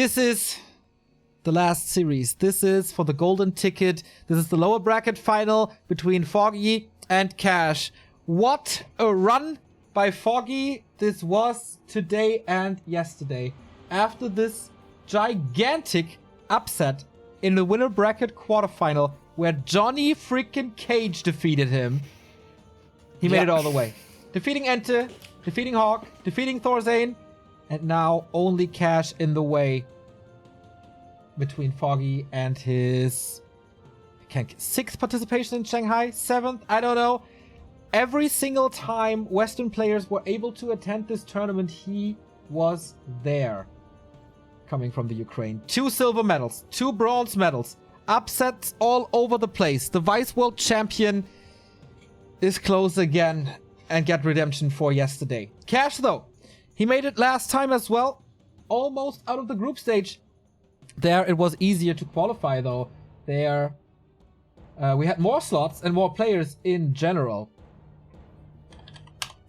This is the last series. This is for the golden ticket. This is the lower bracket final between Foggy and Cash. What a run by Foggy this was today and yesterday. After this gigantic upset in the winner bracket quarterfinal where Johnny freaking Cage defeated him, he made it all the way. Defeating Ente, defeating Hawk, defeating Thorzane, and now only Cash in the way between Foggy and his 6th participation in Shanghai, 7th, I don't know. Every single time Western players were able to attend this tournament, he was there. Coming from the Ukraine. 2 silver medals, 2 bronze medals, upsets all over the place. The Vice World Champion is close again and get redemption for yesterday. Cash though, he made it last time as well. Almost out of the group stage. There it was easier to qualify though. There we had more slots and more players in general.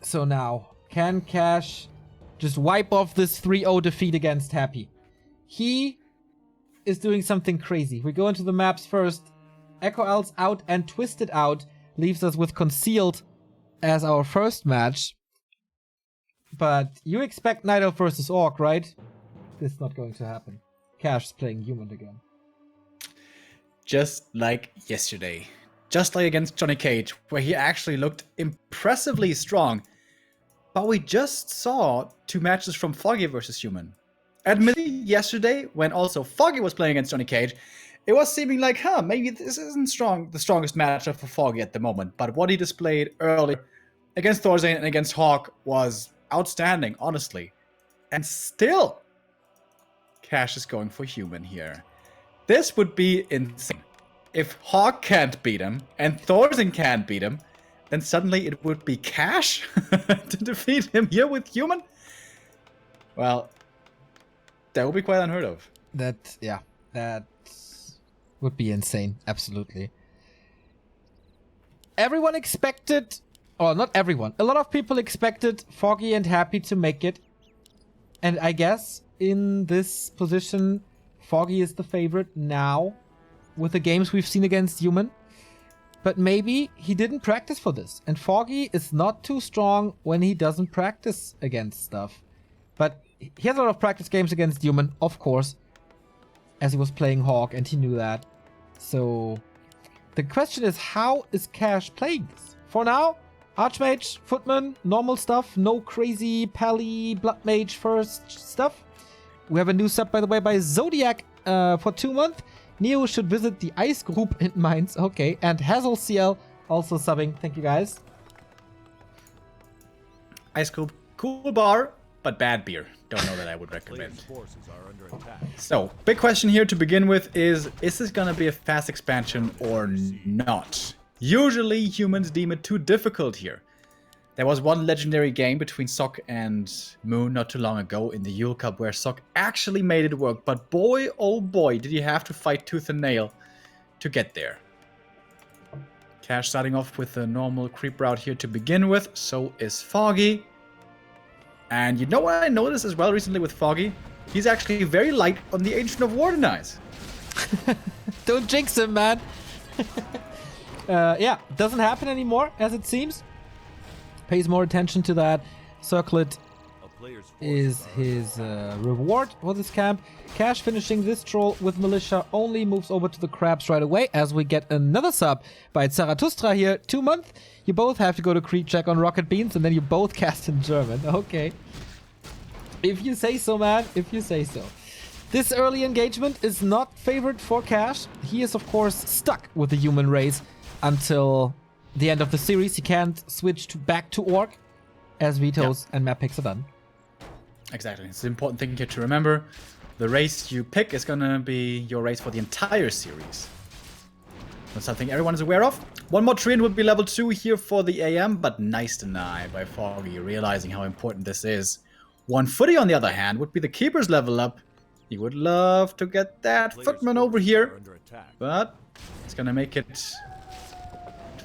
So now, can Cash just wipe off this 3-0 defeat against Happy? He is doing something crazy. We go into the maps first. Echo Owl's out and Twisted out. Leaves us with Concealed as our first match. But you expect Night Elf versus Orc, right? This is not going to happen. Cash is playing Human again. Just like yesterday. Just like against Johnny Cage, where he actually looked impressively strong. But we just saw 2 matches from Foggy versus Human. Admittedly, yesterday, when also Foggy was playing against Johnny Cage, it was seeming like, maybe this isn't the strongest matchup for Foggy at the moment. But what he displayed earlier against Thorzane and against Hawk was outstanding, honestly. And still, Cash is going for Human here. This would be insane. If Hawk can't beat him and Thorzane can't beat him, then suddenly it would be Cash to defeat him here with Human? Well, that would be quite unheard of. That would be insane. Absolutely. Everyone expected, or not everyone, a lot of people expected Foggy and Happy to make it. And I guess in this position, Foggy is the favorite now with the games we've seen against Human. But maybe he didn't practice for this. And Foggy is not too strong when he doesn't practice against stuff. But he has a lot of practice games against Human, of course. As he was playing Hawk and he knew that. So the question is, how is Cash playing this? For now, Archmage, Footman, normal stuff. No crazy Pally, Blood Mage first stuff. We have a new sub, by the way, by Zodiac for 2 months. Neo should visit the Ice Group in Mainz. Okay. And Hazel CL also subbing. Thank you, guys. Ice Group, cool bar, but bad beer. Don't know that I would recommend. So, big question here to begin with is this going to be a fast expansion or not? Usually, humans deem it too difficult here. There was one legendary game between Sok and Moon not too long ago in the Yule Cup where Sok actually made it work. But boy, oh boy, did you have to fight tooth and nail to get there. Cash starting off with a normal creep route here to begin with. So is Foggy. And you know what I noticed as well recently with Foggy? He's actually very light on the Ancient of Warden Eyes. Don't jinx him, man. Yeah, doesn't happen anymore, as it seems. Pays more attention to that. Circlet is his reward for this camp. Cash finishing this troll with Militia only moves over to the crabs right away as we get another sub by Zarathustra here. 2 months. You both have to go to creep check on Rocket Beans and then you both cast in German. Okay. If you say so, man. If you say so. This early engagement is not favored for Cash. He is, of course, stuck with the human race until the end of the series. He can't switch back to Orc as vetoes and map picks are done. Exactly. It's an important thing here to remember. The race you pick is going to be your race for the entire series. That's something everyone is aware of. One more Treant would be level 2 here for the AM, but nice deny by Foggy, realizing how important this is. One Footy, on the other hand, would be the Keeper's level up. He would love to get that Footman over here, but he's going to make it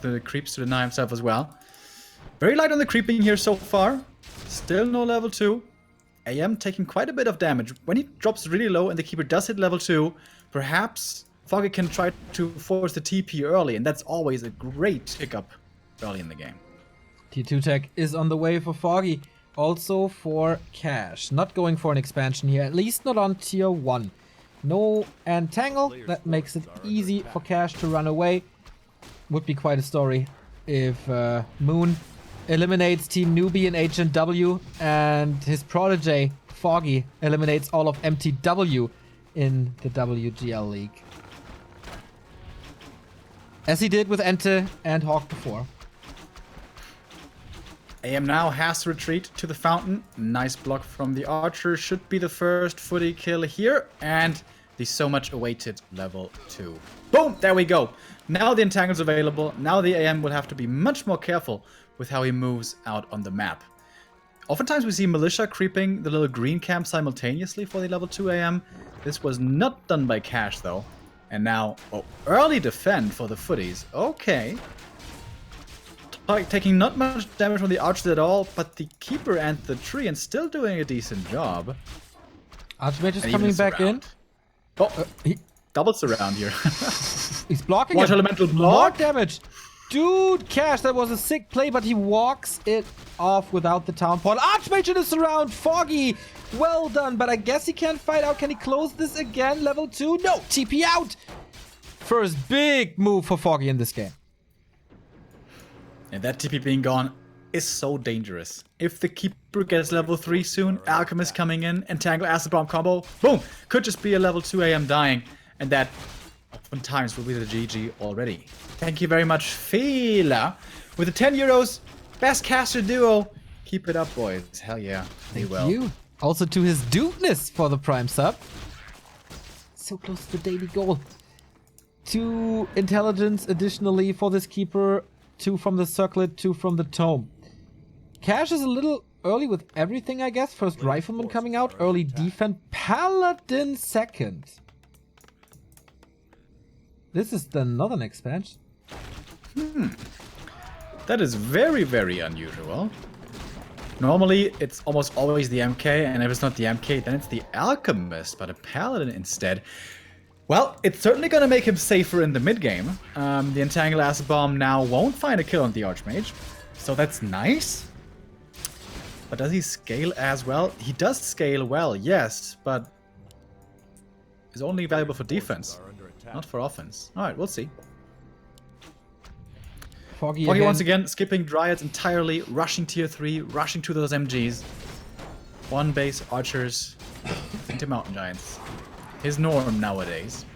to the creeps to deny himself as well. Very light on the creeping here so far. Still no level 2. AM taking quite a bit of damage. When he drops really low and the keeper does hit level 2, perhaps Foggy can try to force the TP early, and that's always a great pickup early in the game. Tier 2 tech is on the way for Foggy. Also for Cash. Not going for an expansion here, at least not on tier 1. No Entangle, that makes it easy for Cash to run away. Would be quite a story if Moon eliminates Team Newbie in HNW and his protege, Foggy, eliminates all of MTW in the WGL League. As he did with Ente and Hawk before. AM now has to retreat to the fountain. Nice block from the archer. Should be the first footy kill here. And the so much awaited level 2. Boom! There we go. Now the entangle's available. Now the AM will have to be much more careful with how he moves out on the map. Oftentimes we see Militia creeping the little green camp simultaneously for the level 2 AM. This was not done by Cash though. And now, early defend for the footies. Okay. Taking not much damage from the archers at all, but the keeper and the tree and still doing a decent job. Archmage is coming back in. Oh, he doubles around here. He's blocking Water it. elemental More block. damage. Dude, Cash, that was a sick play, but he walks it off without the town portal. Archmage in the surround. Foggy. Well done, but I guess he can't fight out. Can he close this again? Level 2? No, TP out. First big move for Foggy in this game. And that TP being gone is so dangerous. If the keeper gets level 3 soon, Alchemist coming in, Entangle, Acid Bomb combo, boom! Could just be a level 2 AM dying, and that oftentimes will be the GG already. Thank you very much, Fela, with the 10 euros, best caster duo. Keep it up, boys. Hell yeah. Thank you. Also to his dudeness for the Prime sub. So close to the daily goal. 2 intelligence additionally for this keeper. 2 from the circlet, 2 from the tome. Cash is a little early with everything, I guess. First Rifleman coming out. Early defense. Paladin second. This is the Northern expansion. That is very, very unusual. Normally, it's almost always the MK, and if it's not the MK, then it's the Alchemist, but a Paladin instead. Well, it's certainly going to make him safer in the mid-game. The Entangle Acid Bomb now won't find a kill on the Archmage, so that's nice. But does he scale as well? He does scale well, yes, but is only valuable for defense, not for offense. Alright, we'll see. Foggy once again, skipping Dryads entirely, rushing tier 3, rushing to those MGs. One base, Archers, into Mountain Giants. His norm nowadays.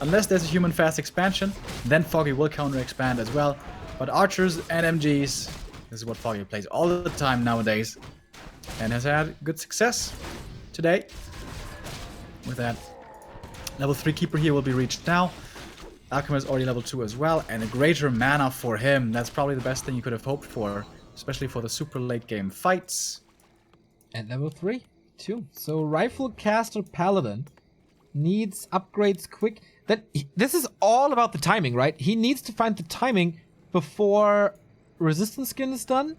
Unless there's a human fast expansion, then Foggy will counter expand as well. But Archers and MGs, this is what Foggy plays all the time nowadays. And has had good success today. With that, level 3 keeper here will be reached now. Alchemist already level 2 as well, and a greater mana for him. That's probably the best thing you could have hoped for, especially for the super late game fights. And level 3, 2. So Rifle Caster Paladin needs upgrades quick. This is all about the timing, right? He needs to find the timing before Resistance Skin is done.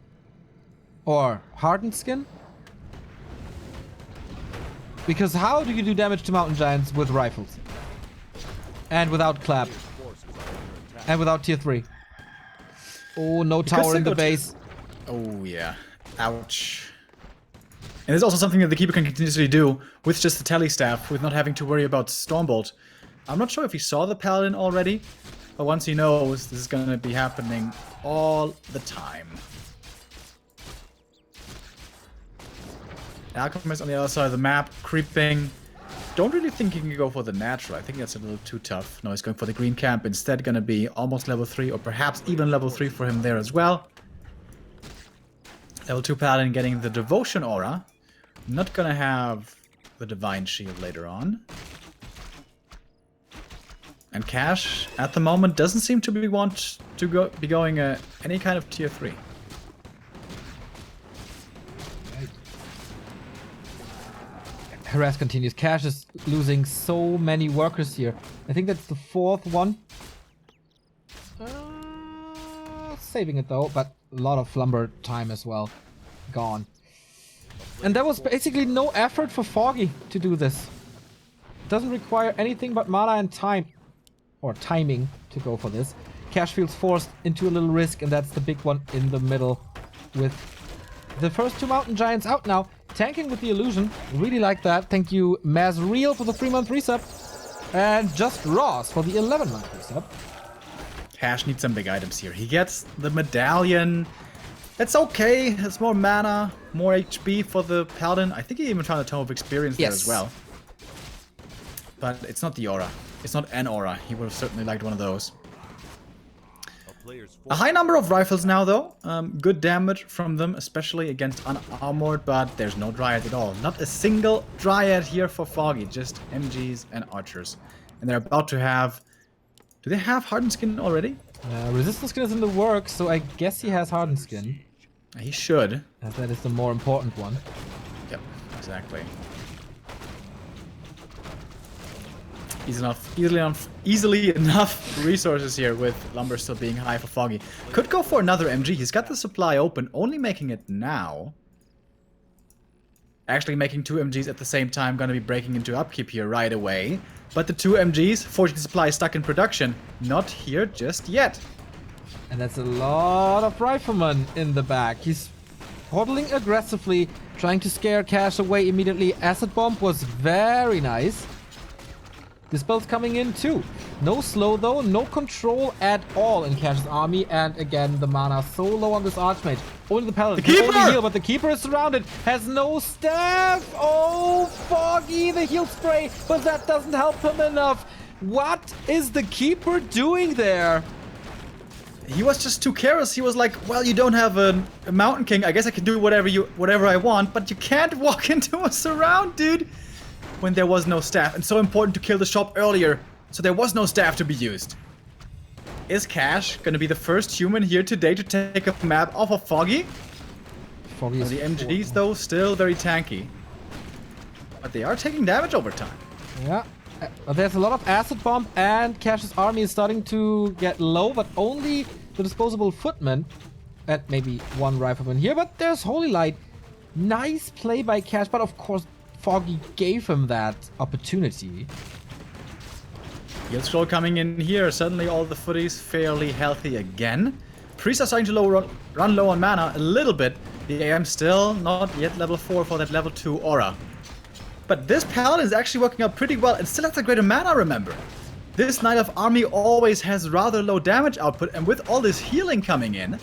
Or Hardened Skin. Because how do you do damage to Mountain Giants with rifles? And without clap. And without tier 3. Oh, no tower in the base. Oh, yeah. Ouch. And there's also something that the keeper can continuously do with just the tele staff, with not having to worry about Stormbolt. I'm not sure if he saw the Paladin already, but once he knows, this is going to be happening all the time. Alchemist on the other side of the map, creeping. Don't really think he can go for the natural. I think that's a little too tough. No, he's going for the green camp. Instead, going to be almost level 3, or perhaps even level 3 for him there as well. Level 2 Paladin getting the Devotion Aura. Not going to have the Divine Shield later on. And Cash, at the moment, doesn't seem to be be going any kind of tier 3. Harass continues. Cash is losing so many workers here. I think that's the 4th one. Saving it though, but a lot of lumber time as well. Gone. And there was basically no effort for Foggy to do this. It doesn't require anything but mana and time. Or timing to go for this. Cash feels forced into a little risk, and that's the big one in the middle. With the first 2 Mountain Giants out now. Tanking with the illusion. Really like that. Thank you, Mazreal, for the 3-month resub. And just Ross for the 11-month resub. Cash needs some big items here. He gets the medallion. It's okay. It's more mana, more HP for the Paladin. I think he even found a Tome of Experience there as well. But it's not the aura. It's not an aura. He would have certainly liked one of those. A high number of rifles now, though. Good damage from them, especially against unarmored, but there's no Dryad at all. Not a single Dryad here for Foggy, just MGs and Archers. And they're about to have... Do they have Hardened Skin already? Resistance Skin is in the works, so I guess he has Hardened Skin. He should. As that is the more important one. Yep, exactly. Easily enough resources here with lumber still being high for Foggy. Could go for another MG. He's got the supply open, only making it now. Actually making 2 MGs at the same time, gonna be breaking into upkeep here right away. But the 2 MGs, forging supply stuck in production, not here just yet. And that's a lot of riflemen in the back. He's hodling aggressively, trying to scare Cash away immediately. Acid Bomb was very nice. Dispel's coming in too. No slow though, no control at all in Cash's army. And again, the mana so low on this Archmage. Only the Paladin can only heal, but the Keeper is surrounded. Has no staff. Oh, Foggy, the heal spray. But that doesn't help him enough. What is the Keeper doing there? He was just too careless. He was like, well, you don't have a Mountain King. I guess I can do whatever I want. But you can't walk into a surround, dude. When there was no staff, and so important to kill the shop earlier, so there was no staff to be used. Is Cash gonna be the first human here today to take a map off of Foggy? Foggy is the MGs though, still very tanky. But they are taking damage over time. Yeah, there's a lot of Acid Bomb, and Cash's army is starting to get low, but only the disposable footmen, and maybe 1 rifleman here, but there's Holy Light. Nice play by Cash, but of course, Foggy gave him that opportunity. Heal scroll coming in here. Suddenly all the footies fairly healthy again. Priests are starting to run low on mana a little bit. The AM still not yet level 4 for that level 2 aura. But this Paladin is actually working out pretty well and still has a greater mana, remember. This Knight of Army always has rather low damage output, and with all this healing coming in,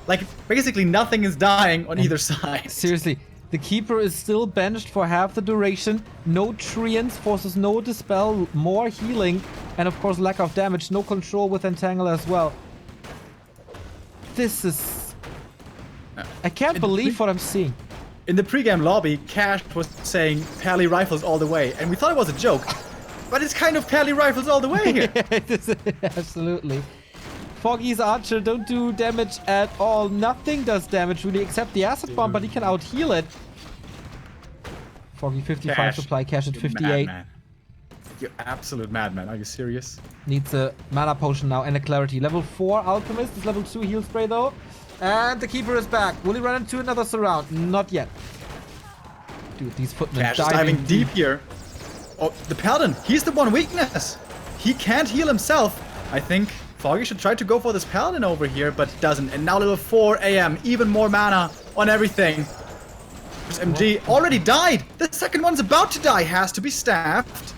like basically nothing is dying on either side. Seriously. The Keeper is still benched for half the duration. No Treants, forces no Dispel, more healing. And of course lack of damage, no control with Entangle as well. This is... I can't believe what I'm seeing. In the pregame lobby, Cash was saying Pally Rifles all the way. And we thought it was a joke. But it's kind of Pally Rifles all the way here. Absolutely. Foggy's Archer don't do damage at all. Nothing does damage really except the Acid Bomb, but he can out-heal it. Foggy 55 Cash, supply, Cash at 58. Madman. You absolute madman. Are you serious? Needs a mana potion now and a clarity. Level 4 Alchemist is level 2 heal spray though. And the Keeper is back. Will he run into another surround? Not yet. Dude, these footmen Cash is diving deep here. Oh, the Paladin. He's the one weakness. He can't heal himself. I think Foggy should try to go for this Paladin over here, but doesn't. And now level 4 AM, even more mana on everything. This MG already died. The second one's about to die. Has to be staffed.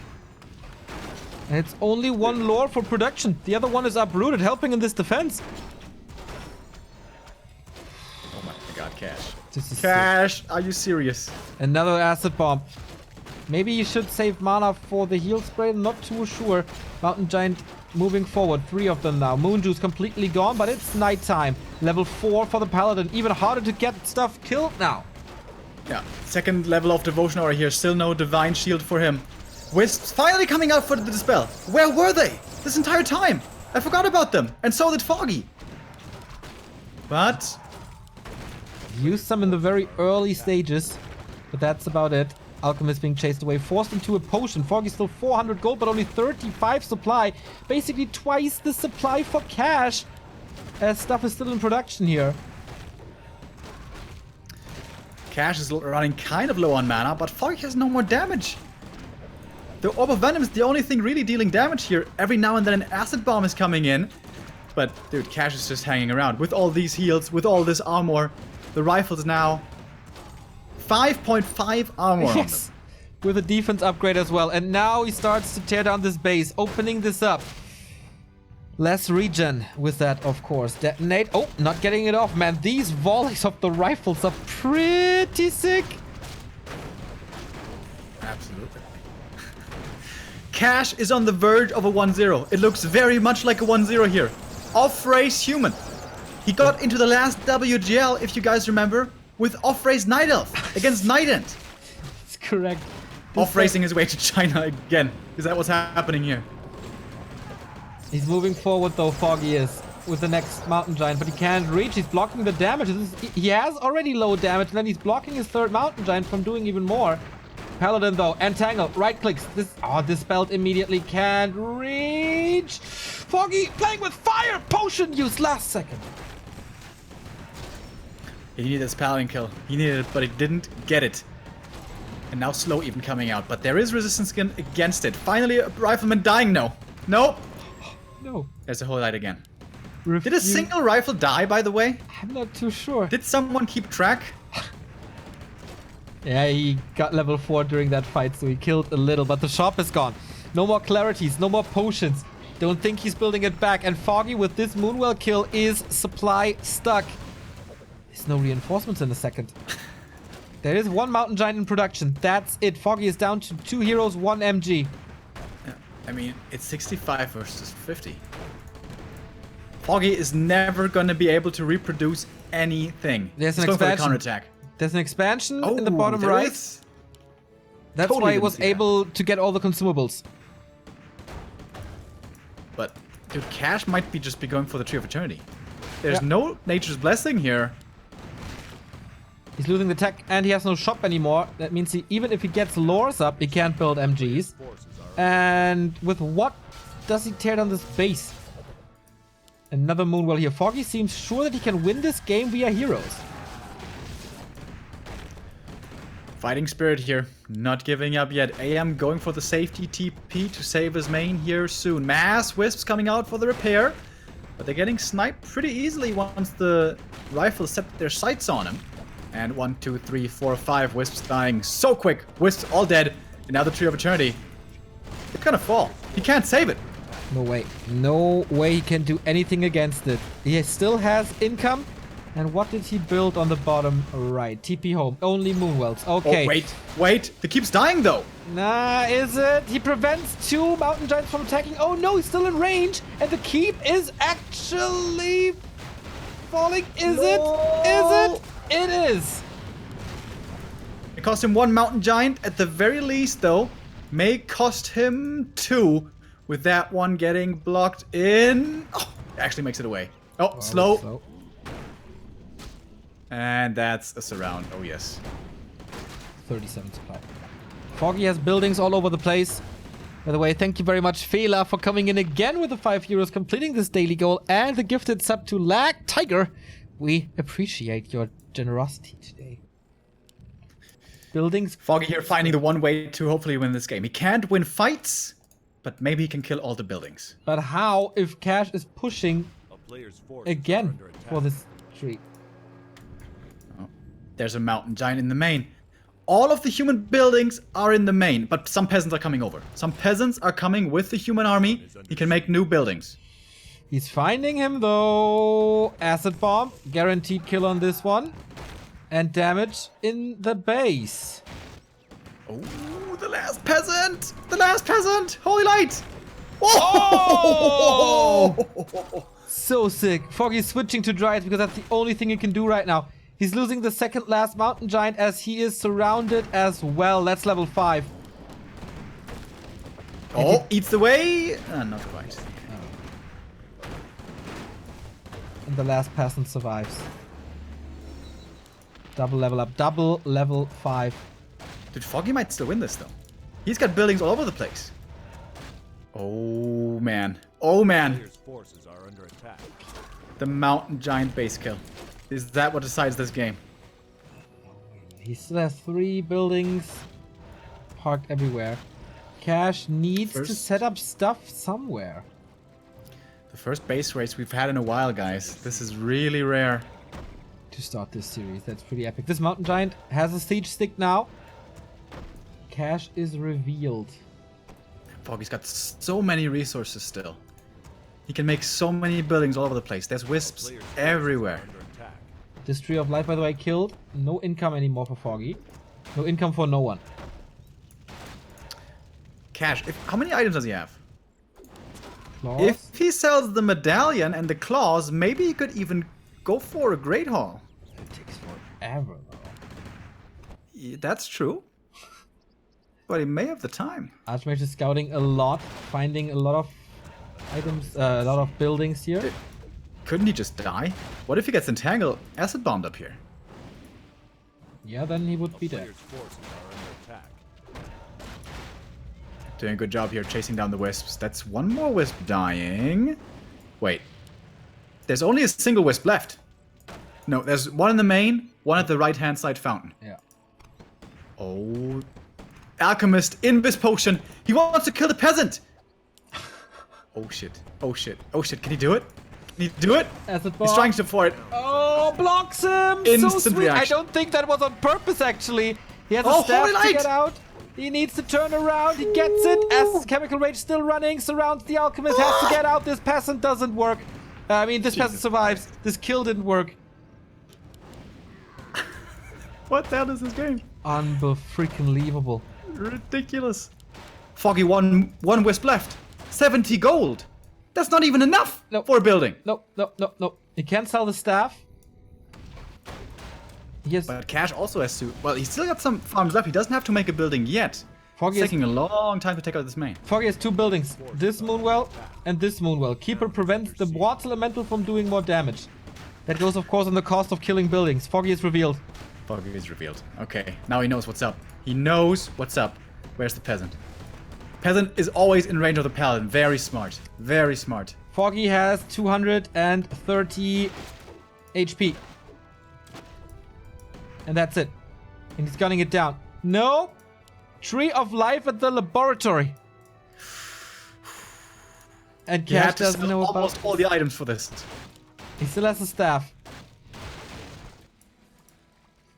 And it's only 1 lore for production. The other one is uprooted, helping in this defense. Oh my god, Cash. This is Cash, are you serious? Another Acid Bomb. Maybe you should save mana for the heal spray. Not too sure. Mountain Giant moving forward. 3 of them now. Moon Juice completely gone, but it's nighttime. Level 4 for the Paladin. Even harder to get stuff killed now. Yeah, second level of Devotion Aura here. Still no Divine Shield for him. Wisps finally coming out for the Dispel. Where were they this entire time? I forgot about them. And so did Foggy. But... used some in the very early stages. But that's about it. Alchemist being chased away, forced into a potion. Foggy still 400 gold, but only 35 supply. Basically twice the supply for Cash. As stuff is still in production here. Cash is running kind of low on mana, but Foggy has no more damage. The Orb of Venom is the only thing really dealing damage here. Every now and then an Acid Bomb is coming in. But, dude, Cash is just hanging around. With all these heals, with all this armor. The rifles now 5.5 armor on them. Yes, with a defense upgrade as well. And now he starts to tear down this base, opening this up. Less regen with that, of course. Detonate. Oh, not getting it off, man. These volleys of the rifles are pretty sick. Absolutely. Cash is on the verge of a 1-0. It looks very much like a 1-0 here. Off-race human. He got into the last WGL, if you guys remember, with off-race Night Elf against Night End. That's correct. Off-racing his way to China again. Is that what's happening here? He's moving forward though, Foggy is, with the next Mountain Giant, but he can't reach. He's blocking the damage. He has already low damage, and then he's blocking his third Mountain Giant from doing even more. Paladin though, Entangle, right clicks. Dispelled immediately, can't reach. Foggy playing with fire, potion use last second. He needed this Paladin kill. He needed it, but he didn't get it. And now Slow even coming out, but there is resistance against it. Finally, a Rifleman dying. No. Nope. No. There's a whole light again. Did a single rifle die, by the way? I'm not too sure. Did someone keep track? Yeah, he got level 4 during that fight, so he killed a little, but the shop is gone. No more clarities, no more potions. Don't think he's building it back, and Foggy with this Moonwell kill is supply stuck. There's no reinforcements in a second. There is one Mountain Giant in production. That's it. Foggy is down to 2 heroes, 1 MG. I mean, it's 65 versus 50. Foggy is never going to be able to reproduce anything. There's He's an going for the expansion. counterattack. There's an expansion in the bottom there right. is? That's Totally why he didn't was see that. able to get all the consumables. But, dude, Cash might just be going for the Tree of Eternity. There's no Nature's Blessing here. He's losing the tech, and he has no shop anymore. That means even if he gets lores up, he can't build MGs. And with what does he tear down this base? Another Moonwell here. Foggy seems sure that he can win this game via heroes. Fighting Spirit here, not giving up yet. AM going for the safety TP to save his main here soon. Mass Wisps coming out for the repair. But they're getting sniped pretty easily once the rifles set their sights on him. And 1, 2, 3, 4, 5 Wisps dying so quick. Wisps all dead. And now the Tree of Eternity. It's gonna fall. He can't save it. No way. No way he can do anything against it. He still has income. And what did he build on the bottom right? TP home. Only Moonwells. Okay. Oh, wait. He keeps dying though. Nah, is it? He prevents 2 Mountain Giants from attacking. Oh no, he's still in range. And the keep is actually falling. Is it? Is it? It is. It cost him 1 Mountain Giant at the very least though. May cost him 2. With that one getting blocked in. Oh, it actually makes it away. Oh, slow. And that's a surround. Oh, yes. 37 supply. Foggy has buildings all over the place. By the way, thank you very much, Fela, for coming in again with the 5 euros, completing this daily goal, and the gifted sub to Lag Tiger. We appreciate your generosity today. Buildings. Foggy here finding the one way to hopefully win this game. He can't win fights, but maybe he can kill all the buildings. But how if Cash is pushing again for this tree? Oh, there's a Mountain Giant in the main. All of the human buildings are in the main, but some peasants are coming over. Some peasants are coming with the human army. He can make new buildings. He's finding him though. Acid bomb, guaranteed kill on this one. And damage in the base. Oh, the last peasant! The last peasant! Holy light! Oh! So sick. Foggy's switching to Dryad because that's the only thing he can do right now. He's losing the second last Mountain Giant as he is surrounded as well. That's level 5. Oh, eats the way. Not quite. And the last peasant survives. Double level up. Double level 5. Dude, Foggy might still win this though. He's got buildings all over the place. Oh man. Oh man. Forces are under attack. The Mountain Giant base kill. Is that what decides this game? He still has 3 buildings parked everywhere. Cash needs to set up stuff somewhere. The first base race we've had in a while, guys. This is really rare. To start this series, that's pretty epic. This mountain giant has a siege stick now. Cash is revealed. Foggy's got so many resources still. He can make so many buildings all over the place. There's wisps everywhere. This Tree of Life, by the way, killed. No income anymore for Foggy. No income for no one. Cash, how many items does he have? Claws? If he sells the medallion and the claws, maybe he could even go for a Great Hall. It takes forever, though. Yeah, that's true. But he may have the time. Archmage is scouting a lot, finding a lot of items, a lot of buildings here. Couldn't he just die? What if he gets entangled, acid bombed up here? Yeah, then he would be dead. Doing a good job here chasing down the wisps. That's one more wisp dying. Wait. There's only a single wisp left. No, there's one in the main, one at the right-hand side fountain. Yeah. Oh. Alchemist in this potion. He wants to kill the peasant. Oh shit. Oh shit. Oh shit. Can he do it? Can he do it? He's trying to for it. Oh, blocks him! Instant so sweet. reaction. I don't think that was on purpose, actually. He has a Oh, staff holy to light! get out. He needs to turn around. He gets it as Chemical Rage still running. Surrounds the alchemist. Has to get out. This peasant doesn't work. This peasant survives. This kill didn't work. What the hell is this game? Unbelievable. Ridiculous. Foggy, one wisp left. 70 gold. That's not even enough for a building. No. He can't sell the staff. But Cash also has to... Well, he's still got some farms left. He doesn't have to make a building yet. It's taking a long time to take out this main. Foggy has 2 buildings. This Moonwell and this Moonwell. Keeper prevents the water elemental from doing more damage. That goes, of course, on the cost of killing buildings. Foggy is revealed. Foggy is revealed. Okay, now he knows what's up. He knows what's up. Where's the peasant? Peasant is always in range of the paladin. Very smart. Very smart. Foggy has 230 HP. And that's it. And he's gunning it down. No! Tree of Life at the laboratory. And Cash doesn't know about... almost all the items for this. He still has a staff.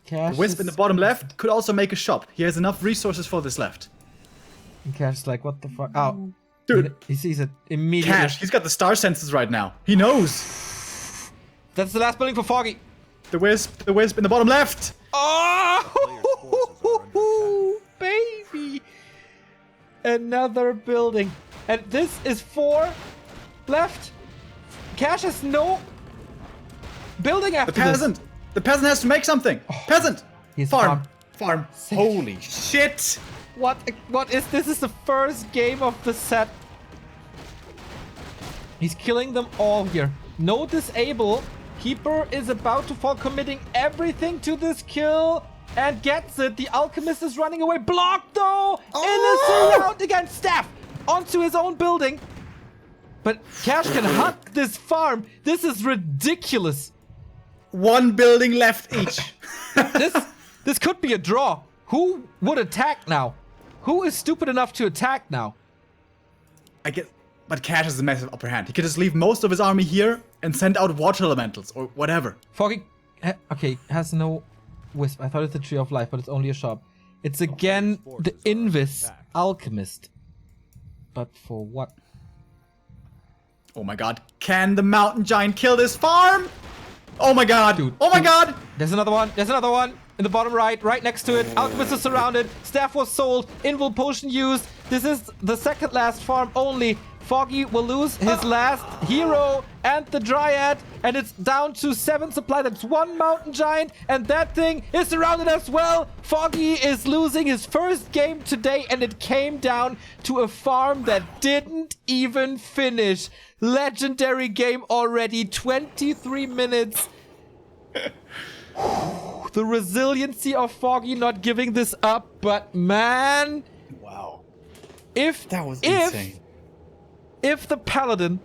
Cash The wisp in the bottom left could also make a shop. He has enough resources for this left. And Cash is like, what the fuck? Oh. Dude. He sees it immediately. Cash, he's got the star senses right now. He knows. That's the last building for Foggy. The wisp in the bottom left. Oh, baby. Another building. And this is 4 left. Cash has no building after The peasant. this. The peasant has to make something. Peasant. He's Farm. farm. Holy shit. What is this? Is the first game of the set. He's killing them all here. No disable. Keeper is about to fall, committing everything to this kill and gets it. The alchemist is running away. Blocked though! In a surround against staff onto his own building. But Cash can hug this farm. This is ridiculous. 1 building left each. This could be a draw. Who would attack now? Who is stupid enough to attack now? I get, but Cash has a massive upper hand. He could just leave most of his army here and send out water elementals or whatever. Foggy, okay, has no wisp. I thought it's a Tree of Life, but it's only a shop. It's again the Invis alchemist. But for what? Oh my god. Can the mountain giant kill this farm? Oh my god. Dude, oh my god. There's another one. There's another one. In the bottom right next to it. Alchemist is surrounded. Staff was sold. Invul potion used. This is the second last farm only. Foggy will lose his last hero and the Dryad. And it's down to 7 supply. That's 1 mountain giant. And that thing is surrounded as well. Foggy is losing his first game today. And it came down to a farm that didn't even finish. Legendary game already. 23 minutes. The resiliency of Foggy not giving this up, but man, Wow. that was insane. If the paladin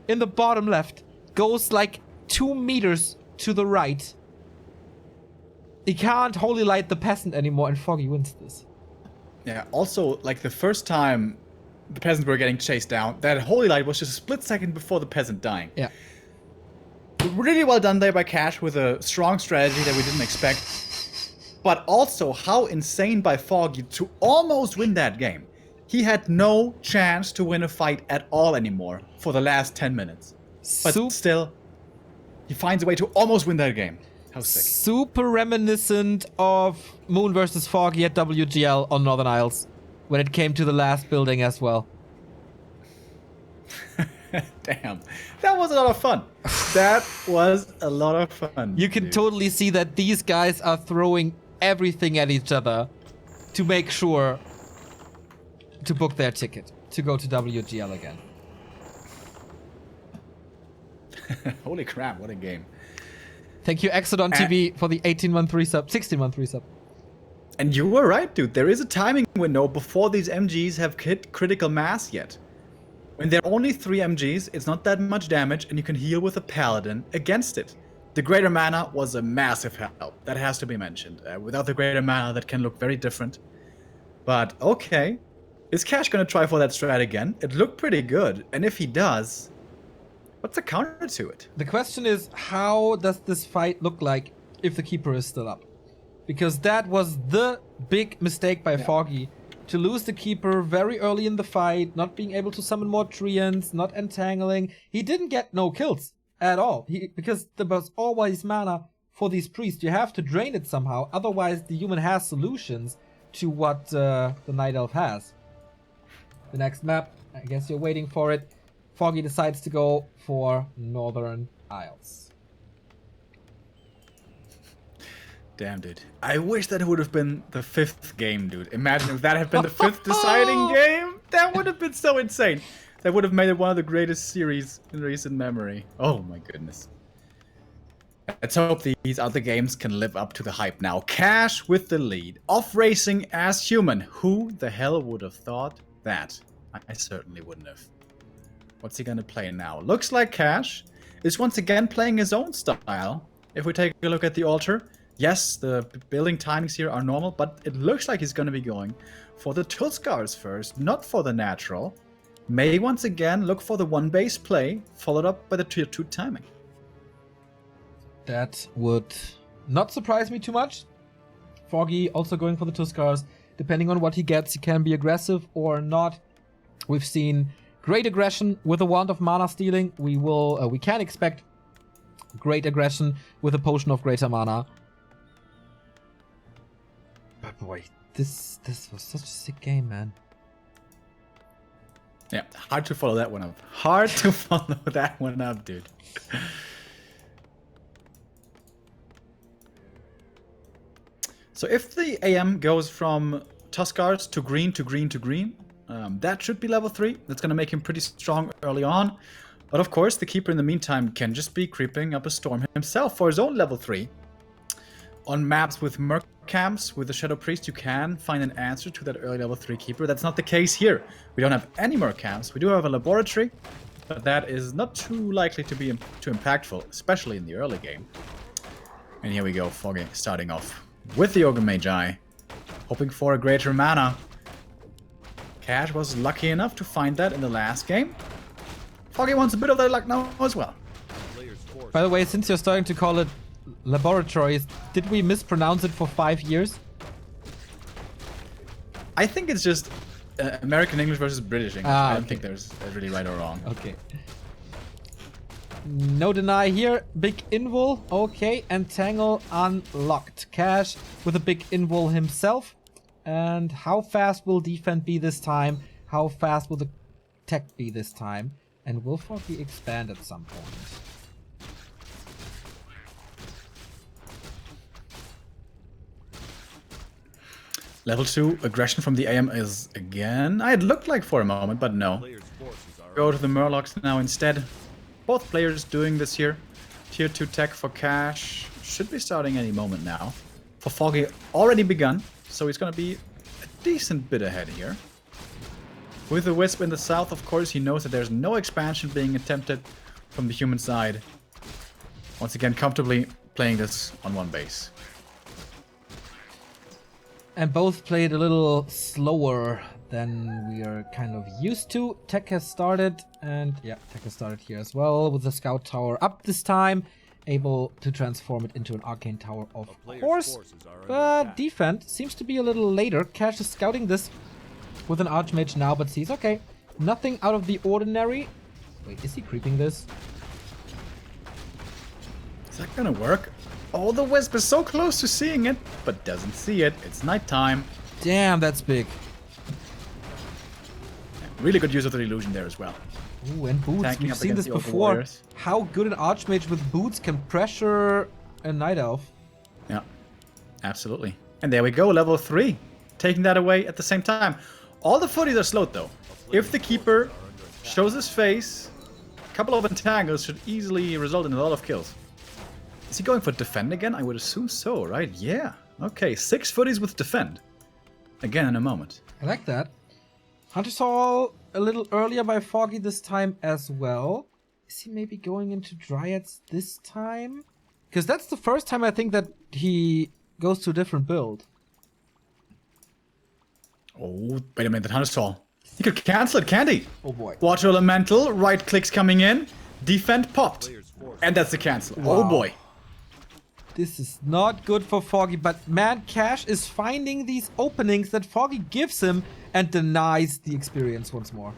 in the bottom left goes like 2 meters to the right, he can't Holy Light the Peasant anymore, and Foggy wins this. Yeah, also, like, the first time the peasants were getting chased down, that Holy Light was just a split second before the peasant dying. Yeah. Really well done there by Cash with a strong strategy that we didn't expect. But also, how insane by Foggy to almost win that game. He had no chance to win a fight at all anymore for the last 10 minutes. But still, he finds a way to almost win that game. How sick. Super reminiscent of Moon versus Foggy at WGL on Northern Isles when it came to the last building as well. Damn. That was a lot of fun. That was a lot of fun. You can totally see that these guys are throwing everything at each other to make sure to book their ticket to go to WGL again. Holy crap, what a game. Thank you, Exodon TV, for the 18-month resub, 16-month resub. And you were right, dude. There is a timing window before these MGs have hit critical mass yet. When there are only 3 MGs, it's not that much damage, and you can heal with a Paladin against it. The Greater Mana was a massive help. That has to be mentioned. Without the Greater Mana, that can look very different. But, okay. Is Cash gonna try for that strat again? It looked pretty good. And if he does, what's the counter to it? The question is, how does this fight look like if the Keeper is still up? Because that was the big mistake by Foggy. To lose the Keeper very early in the fight, not being able to summon more Treants, not entangling. He didn't get no kills at all. Because there was always mana for these priests. You have to drain it somehow. Otherwise, the human has solutions to what the Night Elf has. The next map, I guess you're waiting for it. Foggy decides to go for Northern Isles. Damn, dude. I wish that would have been the 5th game, dude. Imagine if that had been the 5th deciding game. That would have been so insane. That would have made it one of the greatest series in recent memory. Oh my goodness. Let's hope these other games can live up to the hype now. Cash with the lead. Off racing as human. Who the hell would have thought that? I certainly wouldn't have. What's he gonna play now? Looks like Cash is once again playing his own style. If we take a look at the altar, yes, the building timings here are normal, but it looks like he's gonna be going for the Tulskars first, not for the natural. May once again look for the 1-base play, followed up by the tier 2 timing. That would not surprise me too much. Foggy also going for the Tulskars. Depending on what he gets, he can be aggressive or not. We've seen great aggression with a Wand of Mana Stealing. We can expect great aggression with a Potion of Greater Mana. But boy, this was such a sick game, man. Yeah, hard to follow that one up. Hard to follow that one up, dude. So if the AM goes from Tuskars to green to green to green, that should be level 3. That's going to make him pretty strong early on. But of course, the Keeper in the meantime can just be creeping up a storm himself for his own level 3. On maps with Merc camps, with the Shadow Priest, you can find an answer to that early level 3 Keeper. That's not the case here. We don't have any Merc camps. We do have a Laboratory, but that is not too likely to be too impactful, especially in the early game. And here we go, Foggy starting off with the Ogre Magi, hoping for a greater mana. Cash was lucky enough to find that in the last game. Foggy wants a bit of that luck now as well. By the way, since you're starting to call it laboratories, did we mispronounce it for 5 years? I think it's just American English versus British English. I don't think there's really right or wrong. Okay. No deny here. Big invul. Okay. Entangle unlocked. Cash with a big invul himself. And how fast will defend be this time? How fast will the tech be this time? And will Foggy expand at some point? Level 2 aggression from the AM is again. It looked like for a moment, but no. Go to the Murlocs now instead. Both players doing this here. Tier 2 tech for Cash should be starting any moment now. For Foggy already begun, so he's gonna be a decent bit ahead here. With the Wisp in the south, of course, he knows that there's no expansion being attempted from the human side. Once again, comfortably playing this on 1 base. And both played a little slower than we are kind of used to. Tech has started, and yeah, Tech has started here as well with the Scout Tower up this time. Able to transform it into an Arcane Tower, of course. But defense seems to be a little later. Cash is scouting this with an Archmage now, but sees, okay, nothing out of the ordinary. Wait, is he creeping this? Is that gonna work? Oh, the Wisp is so close to seeing it, but doesn't see it. It's nighttime. Damn, that's big. Really good use of the illusion there as well. Ooh, and boots. Tanking We've up seen against this the Orc before. Warriors. How good an Archmage with boots can pressure a Night Elf. Yeah, absolutely. And there we go, level 3. Taking that away at the same time. All the footies are slowed though. If the Keeper shows his face, a couple of entangles should easily result in a lot of kills. Is he going for defend again? I would assume so, right? Yeah. Okay, 6 footies with defend. Again in a moment. I like that. Hunter's Hall a little earlier by Foggy this time as well. Is he maybe going into Dryads this time? Because that's the first time I think that he goes to a different build. Oh, wait a minute, that Hunter's Hall. He could cancel it, can't he? Oh boy. Water Elemental, right clicks coming in. Defend popped. And that's the cancel. Wow. Oh boy. This is not good for Foggy, but man, Cash is finding these openings that Foggy gives him and denies the experience once more.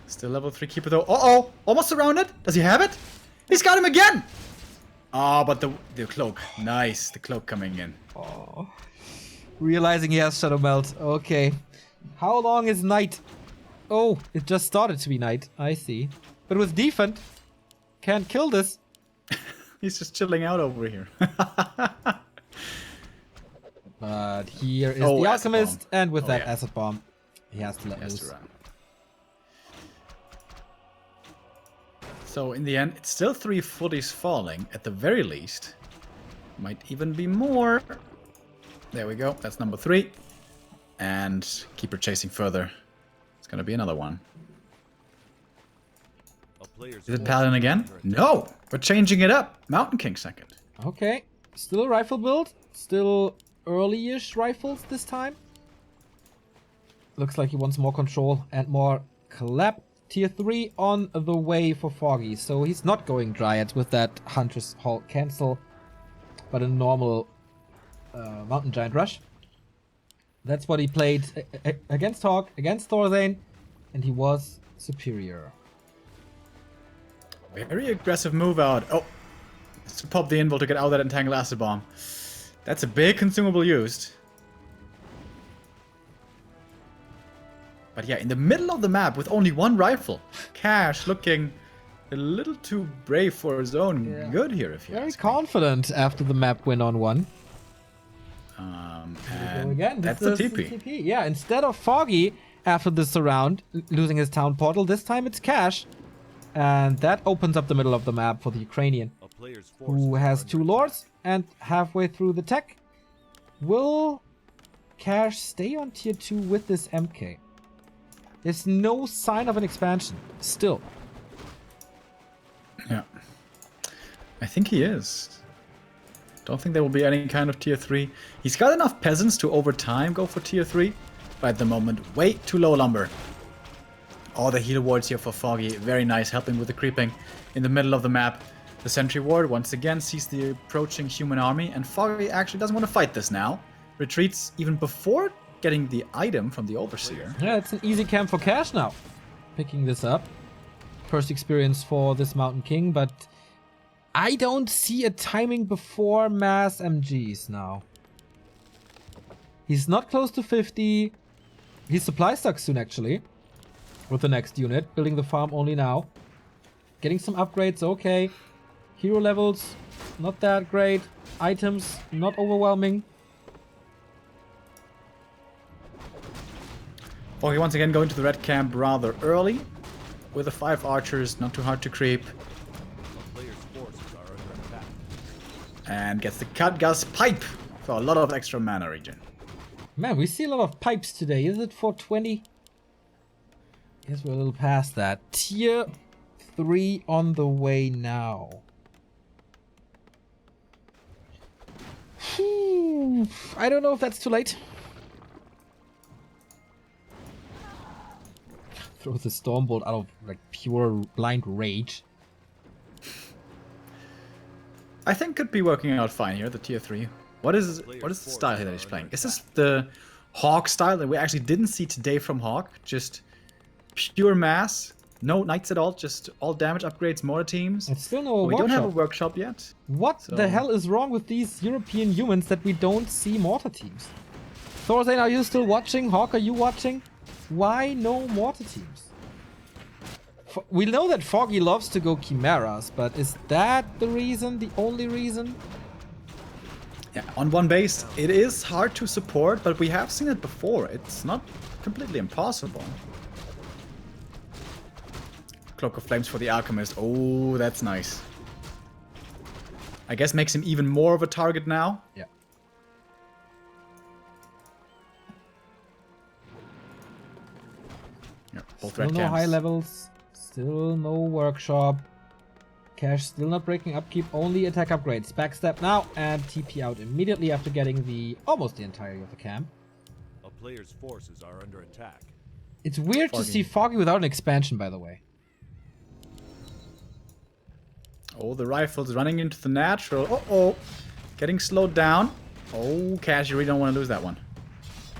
Still level 3 Keeper though. Uh-oh! Almost surrounded. Does he have it? He's got him again! Ah, but the cloak. Nice. The cloak coming in. Oh. Realizing he has Shadow Melt. Okay. How long is night? Oh, it just started to be night. I see. But with defense, can't kill this. He's just chilling out over here. But here is Oh, the Acid Alchemist, Bomb. and with Oh, that yeah. Acid Bomb, he has to let Has to loose. run. So in the end, it's still 3 footies falling, at the very least. Might even be more. There we go, that's number 3. And Keeper chasing further. It's gonna be another one. Is it Paladin again? No! We're changing it up. Mountain King second. Okay, still a rifle build, still early-ish rifles this time. Looks like he wants more control and more collab. Tier 3 on the way for Foggy, so he's not going Dryads with that Hunter's Hall cancel, but a normal Mountain Giant Rush. That's what he played against Hawk, against Thorzane, and he was superior. Very aggressive move out. Oh, it's to pop the invul to get out of that Entangle Acid Bomb. That's a big consumable used. But yeah, in the middle of the map with only 1 rifle, Cash looking a little too brave for his own good here, if you Very ask me. confident after the map win on 1. And Again, that's this the is TP. Yeah, instead of Foggy after this round losing his town portal, this time it's Cash. And that opens up the middle of the map for the Ukrainian, who has 2 lords and halfway through the tech. Will Cash stay on tier 2 with this MK? There's no sign of an expansion, still. Yeah. I think he is. Don't think there will be any kind of tier 3. He's got enough peasants to over time go for tier 3, but at the moment, way too low lumber. All the heal wards here for Foggy, very nice, helping with the creeping in the middle of the map. The sentry ward once again sees the approaching human army, and Foggy actually doesn't want to fight this now. Retreats even before getting the item from the Overseer. Yeah, it's an easy camp for Cash now. Picking this up. First experience for this Mountain King, but I don't see a timing before mass MGs now. He's not close to 50. He's supply stuck soon, actually. With the next unit. Building the farm only now. Getting some upgrades, okay. Hero levels, not that great. Items, not overwhelming. Foggy once again going to the red camp rather early. With the 5 archers, not too hard to creep. And gets the Cutgus pipe for a lot of extra mana regen. Man, we see a lot of pipes today. Is it 420? Guess we're a little past that. Tier 3 on the way now. Ooh, I don't know if that's too late. Throw the Stormbolt out of like pure blind rage. I think could be working out fine here, the tier 3. What is the style here that he's playing? Is this the Hawk style that we actually didn't see today from Hawk? Just pure mass, no knights at all, just all damage upgrades, mortar teams. It's still no We workshop. don't have a workshop yet. What the hell is wrong with these European humans that we don't see mortar teams? Thorzane, are you still watching? Hawk, are you watching? Why no mortar teams? We know that Foggy loves to go Chimeras, but is that the reason? The only reason? Yeah, on one base, it is hard to support, but we have seen it before. It's not completely impossible. Cloak of Flames for the Alchemist. Oh, that's nice. I guess makes him even more of a target now. Yeah. Yeah, both Still red no camps. high levels. Still no workshop. Cash still not breaking upkeep, only attack upgrades. Backstep now and TP out immediately after getting almost the entirety of the camp. A player's forces are under attack. It's weird to see Foggy without an expansion, by the way. Oh, the rifle's running into the natural. Uh-oh. Getting slowed down. Oh, Cash, you really don't want to lose that one.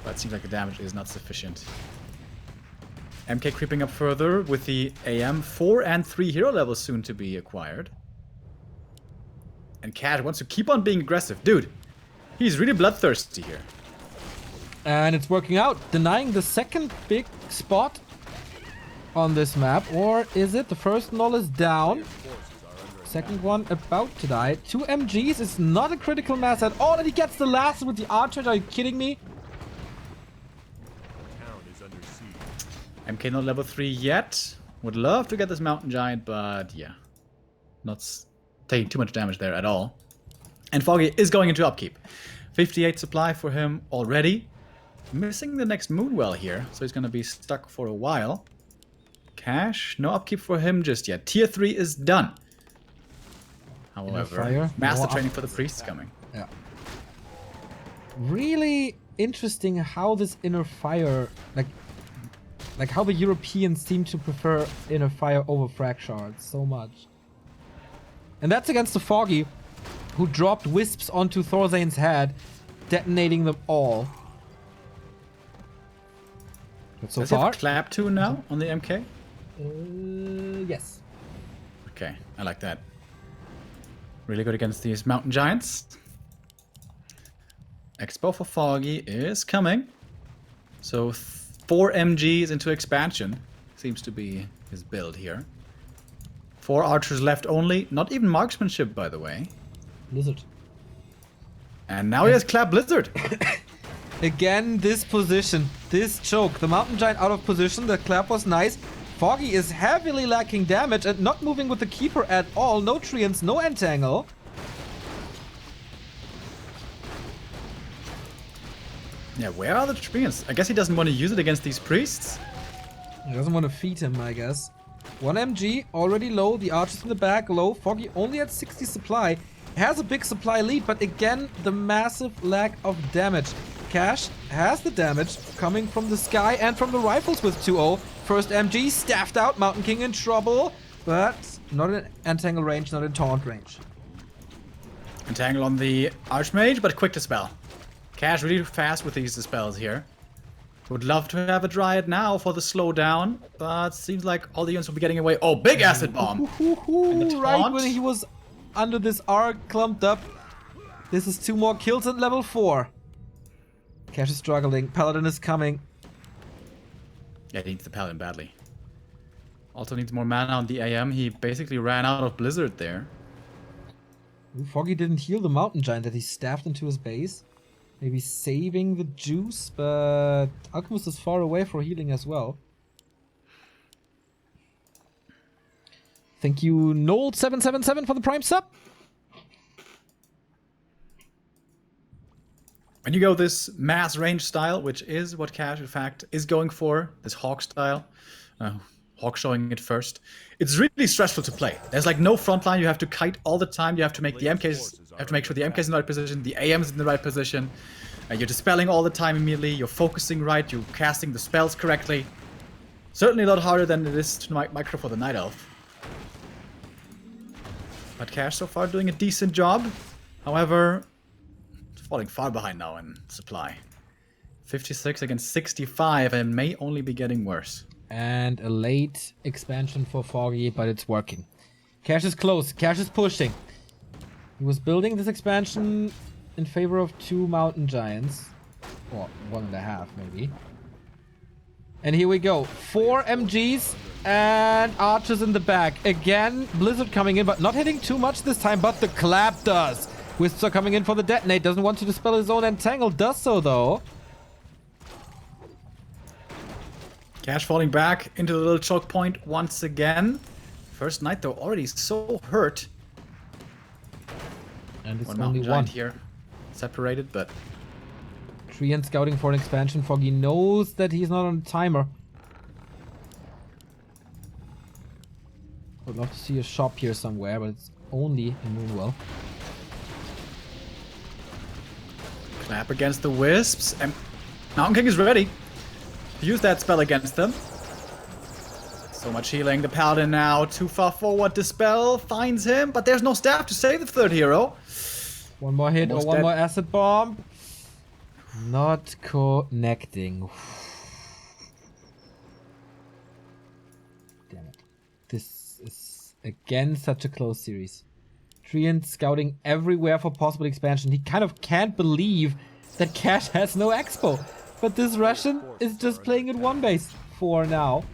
But it seems like the damage is not sufficient. MK creeping up further with the AM. 4 and 3 hero levels soon to be acquired. And Cash wants to keep on being aggressive. Dude, he's really bloodthirsty here. And it's working out, denying the second big spot on this map. Or is it? The first null is down. Second one about to die. 2 MGs is not a critical mass at all. And he gets the last with the archer. Are you kidding me? MK not level 3 yet. Would love to get this mountain giant, but yeah. Not taking too much damage there at all. And Foggy is going into upkeep. 58 supply for him already. Missing the next Moonwell here, so he's going to be stuck for a while. Cash, no upkeep for him just yet. Tier 3 is done. However, master training for the priests coming. Yeah. Really interesting how this inner fire, like how the Europeans seem to prefer inner fire over frag shards so much. And that's against the Foggy, who dropped wisps onto Thorzane's head, detonating them all. But so Does he far, have clap 2 now on the MK? yes. Okay, I like that. Really good against these mountain giants. Expo for Foggy is coming. So 4 MGs into expansion seems to be his build here. 4 archers left only. Not even marksmanship, by the way. Blizzard. And now he has Clap Blizzard. Again, this position, this choke. The mountain giant out of position. The clap was nice. Foggy is heavily lacking damage and not moving with the keeper at all. No treants, no entangle. Yeah, where are the treants? I guess he doesn't want to use it against these priests. He doesn't want to feed him, I guess. 1 MG, already low. The archers in the back, low. Foggy only at 60 supply. Has a big supply lead, but again, the massive lack of damage. Cash has the damage coming from the sky and from the rifles with 2-0. First MG staffed out. Mountain King in trouble, but not in entangle range, not in taunt range. Entangle on the Archmage, but quick to spell. Cash really fast with these dispels here. Would love to have a Dryad now for the slowdown, but seems like all the units will be getting away. Oh, big acid bomb! And the Right taunt. when he was under this arc clumped up. This is 2 more kills at level 4. Cash is struggling. Paladin is coming. Yeah, he needs the Paladin badly. Also needs more mana on the AM. He basically ran out of Blizzard there. Ooh, Foggy didn't heal the mountain giant that he staffed into his base. Maybe saving the juice, but Alchemist is far away for healing as well. Thank you, Noel777 for the Prime sub. When you go this mass range style, which is what Cash in fact is going for, this Hawk style, Hawk showing it first. It's really stressful to play. There's like no front line. You have to kite all the time. You have to make the MKs. You have to make sure the MK's in the right position, the AM's in the right position. You're dispelling all the time immediately. You're focusing right. You're casting the spells correctly. Certainly a lot harder than it is to micro for the Night Elf. But Cash so far doing a decent job. However, falling far behind now in supply. 56 against 65 and may only be getting worse. And a late expansion for Foggy, but it's working. Cash is close. Cash is pushing. He was building this expansion in favor of 2 mountain giants. Or 1.5 maybe. And here we go. 4 MGs and archers in the back. Again, Blizzard coming in, but not hitting too much this time, but the clap does. Wisps are coming in for the detonate. Doesn't want to dispel his own entangle. Does so though. Cash falling back into the little choke point once again. First Knight though already so hurt. And it's One only mountain one. giant here. Separated, but Treant scouting for an expansion. Foggy knows that he's not on a timer. Would love to see a shop here somewhere, but it's only in Moonwell. clap against the Wisps. And Mountain King is ready to use that spell against them. So much healing. The Paladin now too far forward. Dispel finds him, but there's no staff to save the third hero. One more hit Almost or one dead. more acid bomb. Not connecting. Damn it. This is again such a close series. Treant scouting everywhere for possible expansion. He kind of can't believe that Cash has no expo. But this Russian is just playing in one base for now.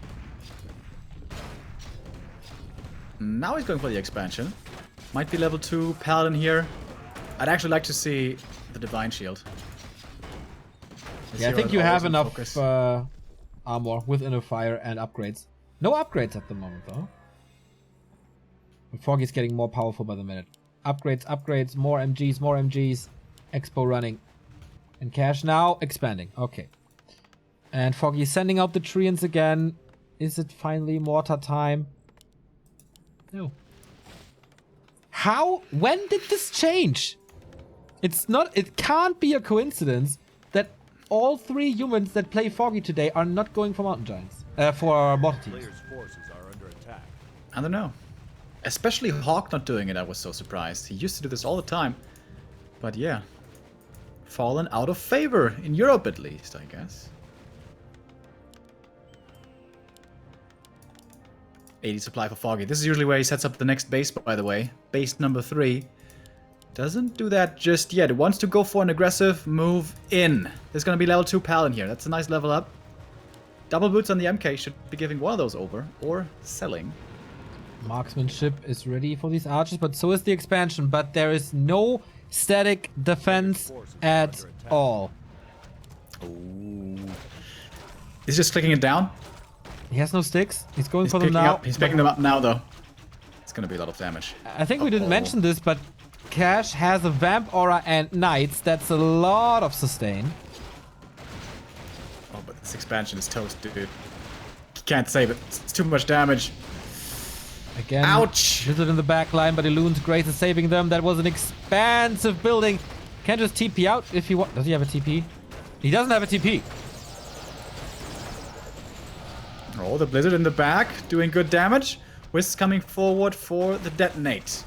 Now he's going for the expansion. Might be level 2 Paladin here. I'd actually like to see the Divine Shield. This Yeah, I hero think is you always have in enough focus. armor with inner fire and upgrades. No upgrades at the moment though. And Foggy's getting more powerful by the minute. Upgrades, upgrades, more MGs, more MGs. Expo running. And Cash now expanding. Okay. And Foggy sending out the Treants again. Is it finally mortar time? No. How? When did this change? It's not. It can't be a coincidence that all 3 humans that play Foggy today are not going for Mountain Giants. For Mortar teams. Players' forces are under attack. I don't know. Especially Hawk not doing it, I was so surprised. He used to do this all the time. But yeah. Fallen out of favor, in Europe at least, I guess. 80 supply for Foggy. This is usually where he sets up the next base, by the way. Base number 3. Doesn't do that just yet. It wants to go for an aggressive move in. There's going to be level 2 Paladin here. That's a nice level up. Double boots on the MK should be giving one of those over. Or selling. Marksmanship is ready for these archers, but so is the expansion. But there is no static defense at all. Ooh. He's just clicking it down. He has no sticks. He's going He's for them picking now. up. He's picking them up now, though. It's going to be a lot of damage. I think we didn't mention this, but Cash has a Vamp Aura and Knights. That's a lot of sustain. Oh, but this expansion is toast, dude. You can't save it. It's too much damage. Again, Ouch! Lizard in the back line, but Elune's Grace is saving them. That was an expansive building. Can just TP out if he wants. Does he have a TP? He doesn't have a TP. Oh, the Blizzard in the back doing good damage. Wisps coming forward for the detonate.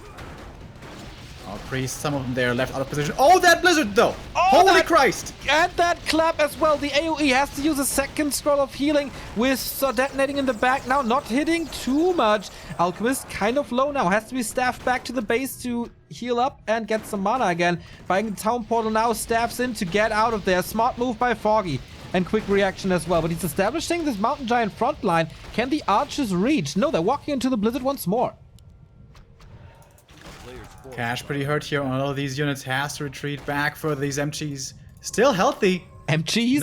Oh, Priest, some of them there left out of position. Oh, that Blizzard though! Oh, Holy Christ! And that clap as well. The AoE has to use a second scroll of healing. Wisps are detonating in the back now, not hitting too much. Alchemist kind of low now. Has to be staffed back to the base to heal up and get some mana again. Buying the town portal now, staffs in to get out of there. Smart move by Foggy. And quick reaction as well. But he's establishing this Mountain Giant front line. Can the archers reach? No, they're walking into the Blizzard once more. Players' forces Cash pretty hurt here on all of these units. Has to retreat back for these MGs. Still healthy. MGs?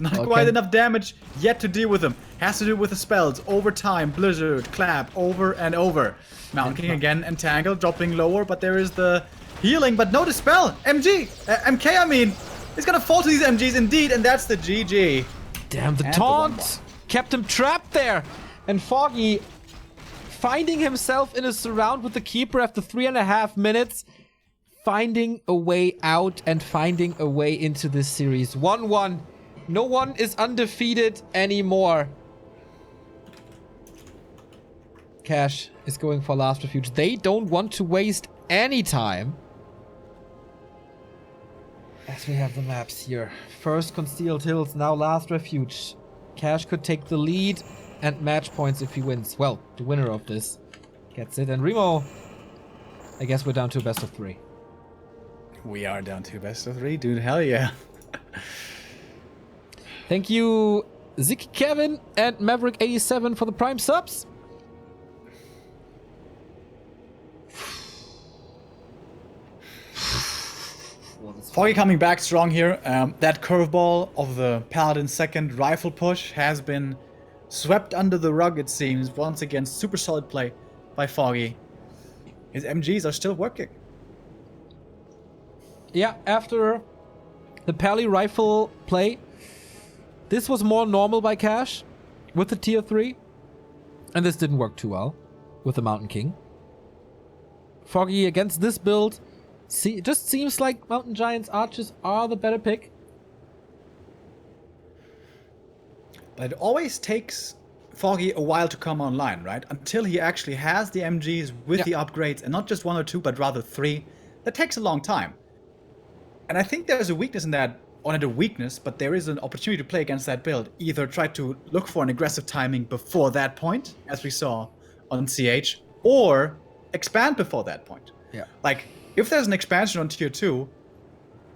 Not Okay. quite enough damage yet to deal with them. Has to do with the spells. Over time, Blizzard, clap, over and over. Mountain King again, entangled, dropping lower, but there is the healing, but no dispel. MK, I mean. He's gonna fall to these MGs indeed, and that's the GG. Damn, the And the taunt! kept him trapped there. And Foggy finding himself in a surround with the Keeper after 3.5 minutes. Finding a way out and finding a way into this series. 1-1. No one is undefeated anymore. Cash is going for last refuge. They don't want to waste any time. As we have the maps here. First Concealed Hills, now last refuge. Cash could take the lead and match points if he wins. Well, the winner of this gets it. And Remo, I guess we're down to a best of 3. We are down to best of 3, dude. Hell yeah. Thank you, Zik Kevin and Maverick87 for the Prime subs. Foggy coming back strong here. That curveball of the Paladin's second rifle push has been swept under the rug, it seems. Once again, super solid play by Foggy. His MGs are still working. Yeah, after the Pally rifle play, this was more normal by Cash with the tier 3. And this didn't work too well with the Mountain King. Foggy against this build. See, it just seems like Mountain Giant's archers are the better pick. But it always takes Foggy a while to come online, right? Until he actually has the MGs with the upgrades, and not just 1 or 2, but rather 3. That takes a long time. And I think there's a weakness in that, or not a weakness, but there is an opportunity to play against that build. Either try to look for an aggressive timing before that point, as we saw on CH, or expand before that point. Yeah. Like, if there's an expansion on tier 2,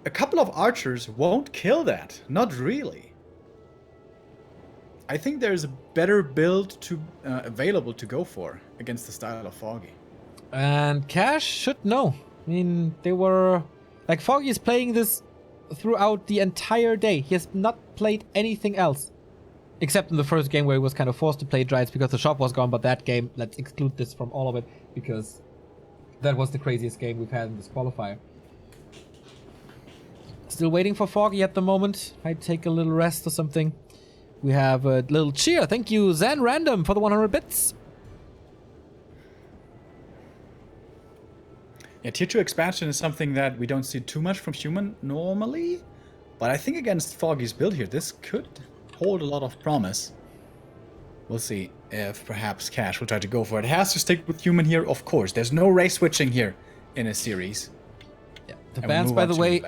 a couple of archers won't kill that. Not really. I think there's a better build to available to go for against the style of Foggy. And Cash should know. I mean, they were... Like, Foggy is playing this throughout the entire day. He has not played anything else. Except in the first game where he was kind of forced to play Giants because the shop was gone. But that game, let's exclude this from all of it. Because that was the craziest game we've had in this qualifier. Still waiting for Foggy at the moment. Might take a little rest or something. We have a little cheer. Thank you, Zan Random, for the 100 bits. Yeah, tier 2 expansion is something that we don't see too much from Human normally. But I think against Foggy's build here, this could hold a lot of promise. We'll see if perhaps Cash will try to go for it. It has to stick with Human here, of course. There's no race switching here in a series. Yeah. The bans, by the way,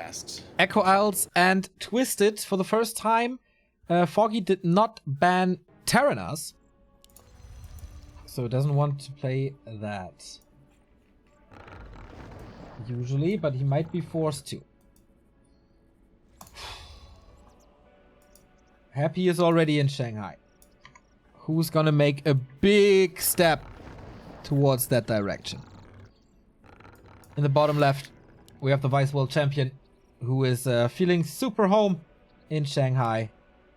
Echo Isles and Twisted for the first time. Foggy did not ban Terranas. So it doesn't want to play that. Usually, but he might be forced to. Happy is already in Shanghai. Who's gonna make a big step towards that direction? In the bottom left, we have the Vice World Champion, who is feeling super home in Shanghai.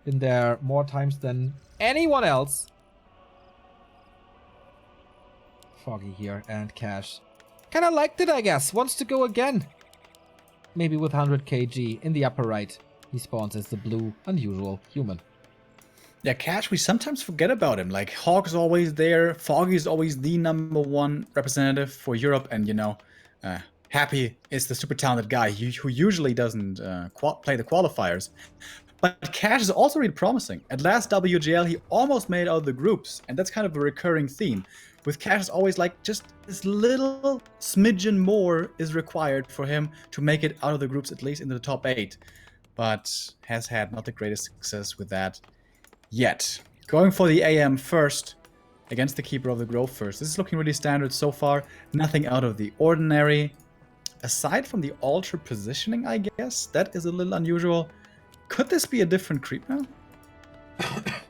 Been there more times than anyone else. Foggy here and Cash. Kinda liked it, I guess. Wants to go again. Maybe with 100 kg in the upper right. He spawns as the blue, unusual human. Yeah, Cash, we sometimes forget about him. Like, Hawk's always there. Foggy's always the #1 representative for Europe. And, you know, Happy is the super talented guy who usually doesn't play the qualifiers. But Cash is also really promising. At last WGL, he almost made out of the groups. And that's kind of a recurring theme. With Cash, it's always like just this little smidgen more is required for him to make it out of the groups, at least into the top 8. But has had not the greatest success with that yet. Going for the AM first against the Keeper of the Grove first. This is looking really standard so far. Nothing out of the ordinary. Aside from the altar positioning, I guess. That is a little unusual. Could this be a different creep now? I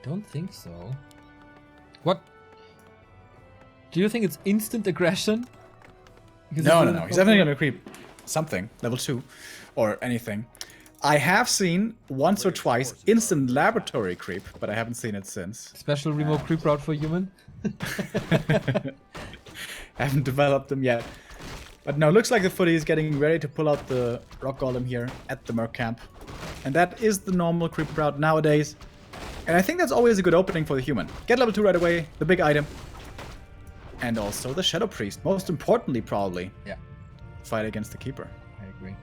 don't think so. What? Do you think it's instant aggression? Because no. He's definitely going to creep something. Level 2. Or anything. I have seen once or twice instant laboratory creep, but I haven't seen it since. Special Remo creep route for human? Haven't developed them yet. But no, looks like the footy is getting ready to pull out the Rock Golem here at the Merc camp. And that is the normal creep route nowadays. And I think that's always a good opening for the human. Get level 2 right away, the big item. And also the Shadow Priest, most importantly probably. Yeah. Fight against the Keeper. I agree.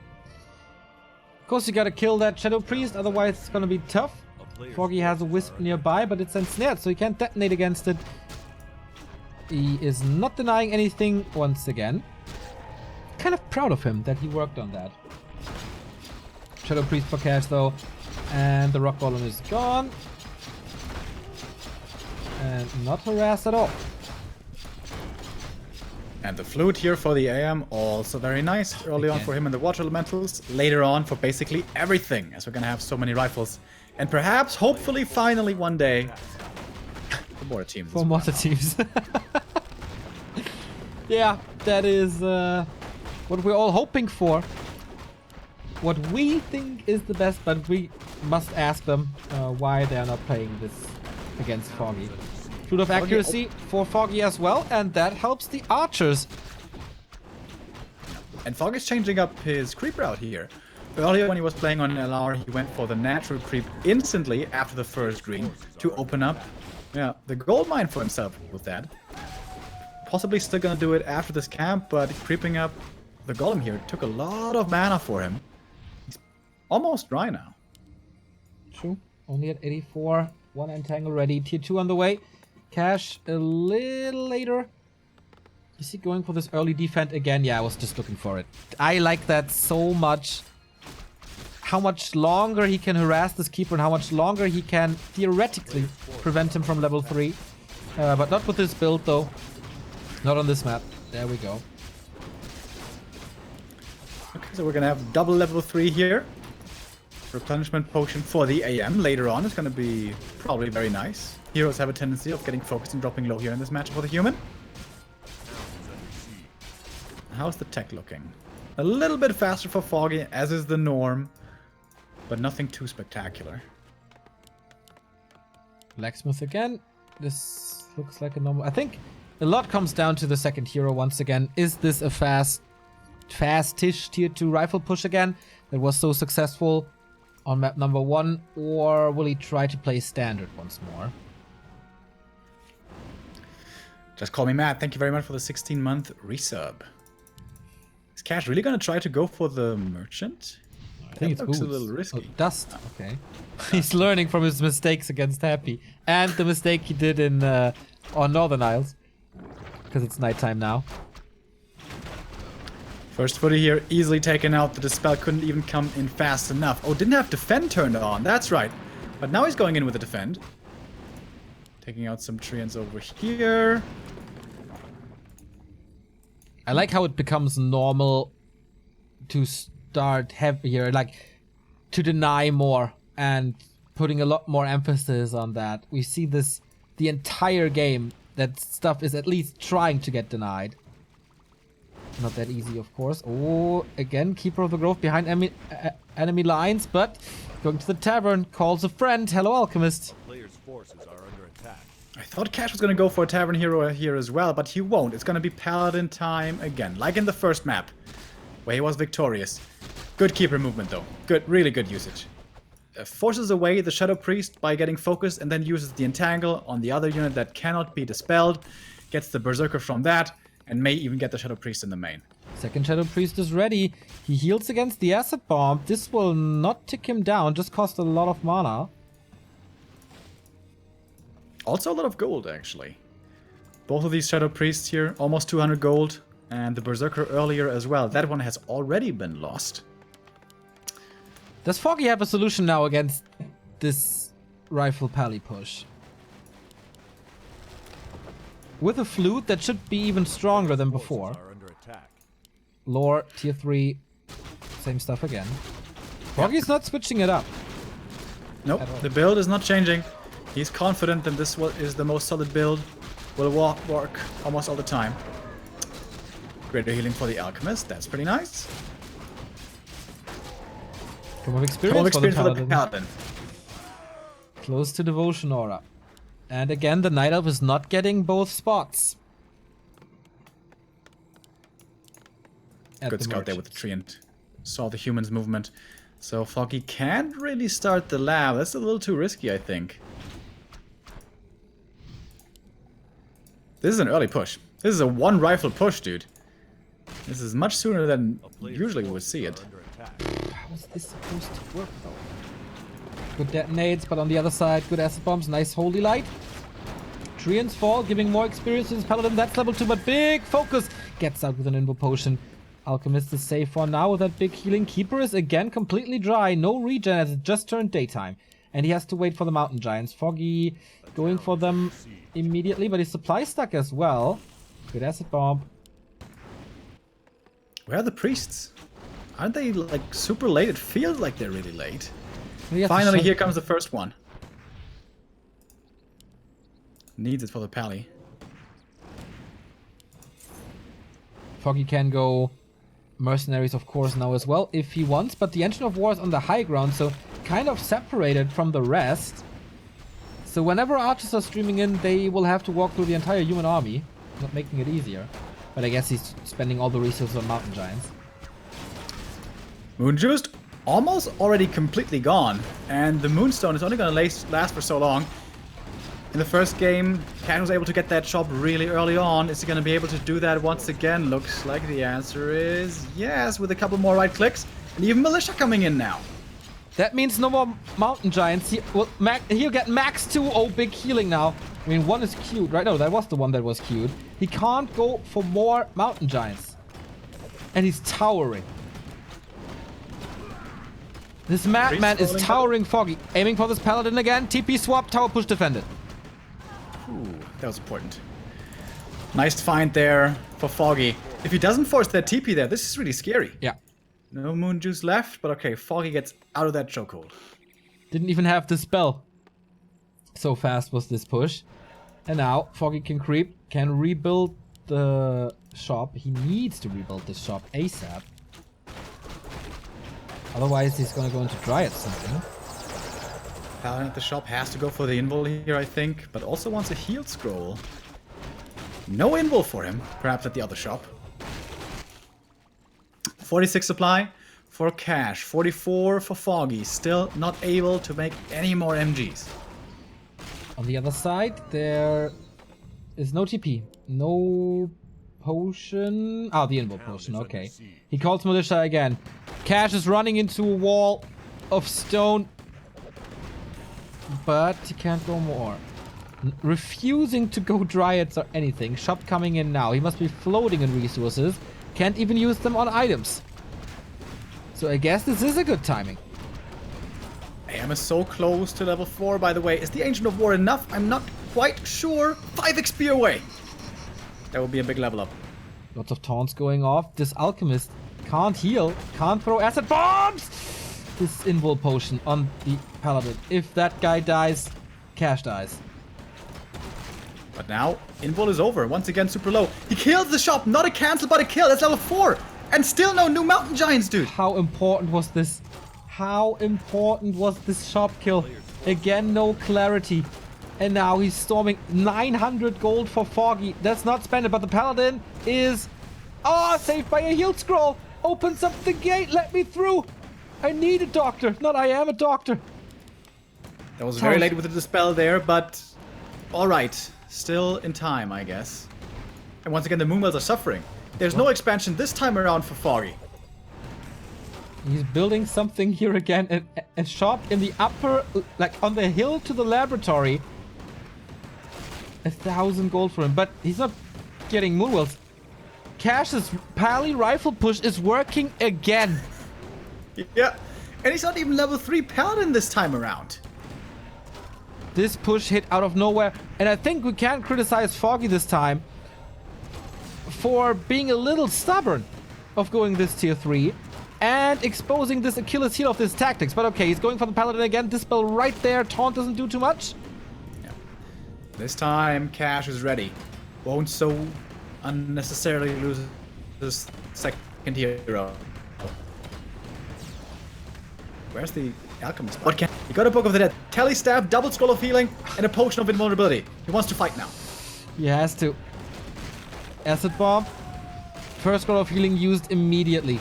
Of course, you gotta kill that Shadow Priest, otherwise it's gonna be tough. Foggy has a Wisp nearby, but it's ensnared, so he can't detonate against it. He is not denying anything once again. Kind of proud of him that he worked on that. Shadow Priest for cash though. And the Rock Golem is gone. And not harassed at all. And the flute here for the AM, also very nice. Early on for him and the water elementals. Later on for basically everything, as we're gonna have so many rifles. And perhaps, hopefully, finally one day, for more teams. For more teams. Yeah, that is what we're all hoping for. What we think is the best, but we must ask them why they are not playing this against Foggy. Shoot of accuracy for Foggy as well, and that helps the archers. And Foggy's changing up his creep route here. Earlier when he was playing on LR, he went for the natural creep instantly after the first green to open up the gold mine for himself with that. Possibly still gonna do it after this camp, but creeping up the golem here took a lot of mana for him. He's almost dry now. True. Only at 84. One entangle ready. Tier 2 on the way. Cash a little later. Is he going for this early defend again? Yeah, I was just looking for it. I like that so much. How much longer he can harass this Keeper and how much longer he can theoretically prevent him from level 3. But not with this build though. Not on this map. There we go. Okay, so we're gonna have double level 3 here. Replenishment potion for the AM later on is gonna be probably very nice. Heroes have a tendency of getting focused and dropping low here in this match for the human. How's the tech looking? A little bit faster for Foggy, as is the norm, but nothing too spectacular. Blacksmith again. This looks like a normal... I think a lot comes down to the second hero once again. Is this a fast-ish tier 2 rifle push again that was so successful on map number 1, or will he try to play standard once more? Just call me Matt. Thank you very much for the 16-month resub. Is Cash really gonna try to go for the merchant? I think that it's looks boots. a little risky. Oh, dust. Okay. He's learning from his mistakes against Happy. And the mistake he did in on Northern Isles. Because it's nighttime now. First footy here, easily taken out. The Dispel couldn't even come in fast enough. Oh, didn't have Defend turned on. That's right. But now he's going in with the Defend. Taking out some treants over here. I like how it becomes normal to start heavier, like to deny more and putting a lot more emphasis on that. We see this the entire game, that stuff is at least trying to get denied. Not that easy, of course. Oh, again, Keeper of the Grove behind enemy lines, but going to the tavern, calls a friend. Hello, Alchemist. Players' forces are under attack. I thought Cash was going to go for a Tavern Hero here as well, but he won't. It's going to be Paladin time again, like in the first map, where he was victorious. Good Keeper movement, though. Good, really good usage. Forces away the Shadow Priest by getting focused and then uses the Entangle on the other unit that cannot be dispelled. Gets the Berserker from that, and may even get the Shadow Priest in the main. Second Shadow Priest is ready. He heals against the Acid Bomb. This will not tick him down, just cost a lot of mana. Also a lot of gold, actually. Both of these Shadow Priests here, almost 200 gold. And the Berserker earlier as well. That one has already been lost. Does Foggy have a solution now against this Rifle Pally push? With a flute that should be even stronger than before. Are under attack. Lore, tier 3, same stuff again. Foggy's not switching it up. Nope, the build is not changing. He's confident that this is the most solid build. Will work almost all the time. Greater healing for the Alchemist, that's pretty nice. Come of experience, For the Paladin. Close to Devotion Aura. And again, the Night Elf is not getting both spots. Good scout there with the Treant. Saw the humans' movement. So Foggy can't really start the lab. That's a little too risky, I think. This is an early push. This is a one rifle push, dude. This is much sooner than usually we would see it. Under attack. How is this supposed to work, though? Good detonates, but on the other side, good acid bombs. Nice holy light. Treants fall, giving more experience to this paladin. That's level 2, but big focus. Gets out with an invo potion. Alchemist is safe for now with that big healing. Keeper is again completely dry. No regen as it just turned daytime. And he has to wait for the mountain giants. Foggy going for them immediately, but his supply stuck as well. Good acid bomb. Where are the priests? Aren't they like super late? It feels like they're really late. We have to Finally, shut- here comes the first one. Needs it for the pally. Foggy can go mercenaries, of course, now as well, if he wants. But the Engine of War is on the high ground, so kind of separated from the rest. So whenever archers are streaming in, they will have to walk through the entire human army, not making it easier. But I guess he's spending all the resources on mountain giants. Moonjuice almost already completely gone, and the Moonstone is only going to last for so long. In the first game, Cat was able to get that shop really early on. Is he going to be able to do that once again? Looks like the answer is yes, with a couple more right clicks, and even Militia coming in now. That means no more mountain giants. He'll get max 2. Oh, big healing now. I mean, one is queued, right? No, that was the one that was queued. He can't go for more mountain giants. And he's towering. This madman is towering Foggy. Aiming for this paladin again. TP swap, tower push defended. Ooh, that was important. Nice find there for Foggy. If he doesn't force that TP there, this is really scary. Yeah. No moon juice left, but okay, Foggy gets out of that chokehold. Didn't even have the spell. So fast was this push. And now Foggy can creep, can rebuild the shop. He needs to rebuild this shop ASAP. Otherwise he's gonna go into Dryad something. Paladin at the shop has to go for the invul here, I think, but also wants a healed scroll. No invul for him, perhaps at the other shop. 46 supply for Cash, 44 for Foggy, still not able to make any more MGs. On the other side, there is no TP. No potion. Ah, the invul potion, okay. He calls Militia again. Cash is running into a wall of stone. But he can't go more. Refusing to go Dryads or anything. Shop coming in now. He must be floating in resources. Can't even use them on items. So I guess this is a good timing. AM is so close to level 4, by the way. Is the Ancient of War enough? I'm not quite sure. 5 XP away. That will be a big level up. Lots of taunts going off. This Alchemist can't heal. Can't throw acid bombs! This invul potion on the Paladin. If that guy dies, Cash dies. But now, invul is over. Once again, super low. He kills the shop. Not a cancel, but a kill. That's level 4. And still no new mountain giants, dude. How important was this? How important was this shop kill? Again, no clarity. And now he's storming 900 gold for Foggy. That's not spent, but the Paladin is... Oh, saved by a healed scroll. Opens up the gate. Let me through. I need a doctor. Not I am a doctor. That was very late with the dispel there, but... Alright. Still in time, I guess. And once again, the Moonwells are suffering. There's no expansion this time around for Foggy. He's building something here again. A shop in the upper... Like on the hill to the laboratory. 1,000 gold for him. But he's not getting Moonwells. Cash's Pally rifle push is working again. Yeah. And he's not even level 3 Paladin this time around. This push hit out of nowhere. And I think we can't criticize Foggy this time for being a little stubborn of going this tier 3 and exposing this Achilles heel of his tactics. But okay, he's going for the Paladin again. Dispel right there. Taunt doesn't do too much. Yeah. This time, Cash is ready. Won't so unnecessarily lose this second hero. Where's the Alchemist? What can he got a Book of the Dead, Tele Staff, double Scroll of Healing, and a Potion of Invulnerability. He wants to fight now. He has to. Acid Bomb. First Scroll of Healing used immediately.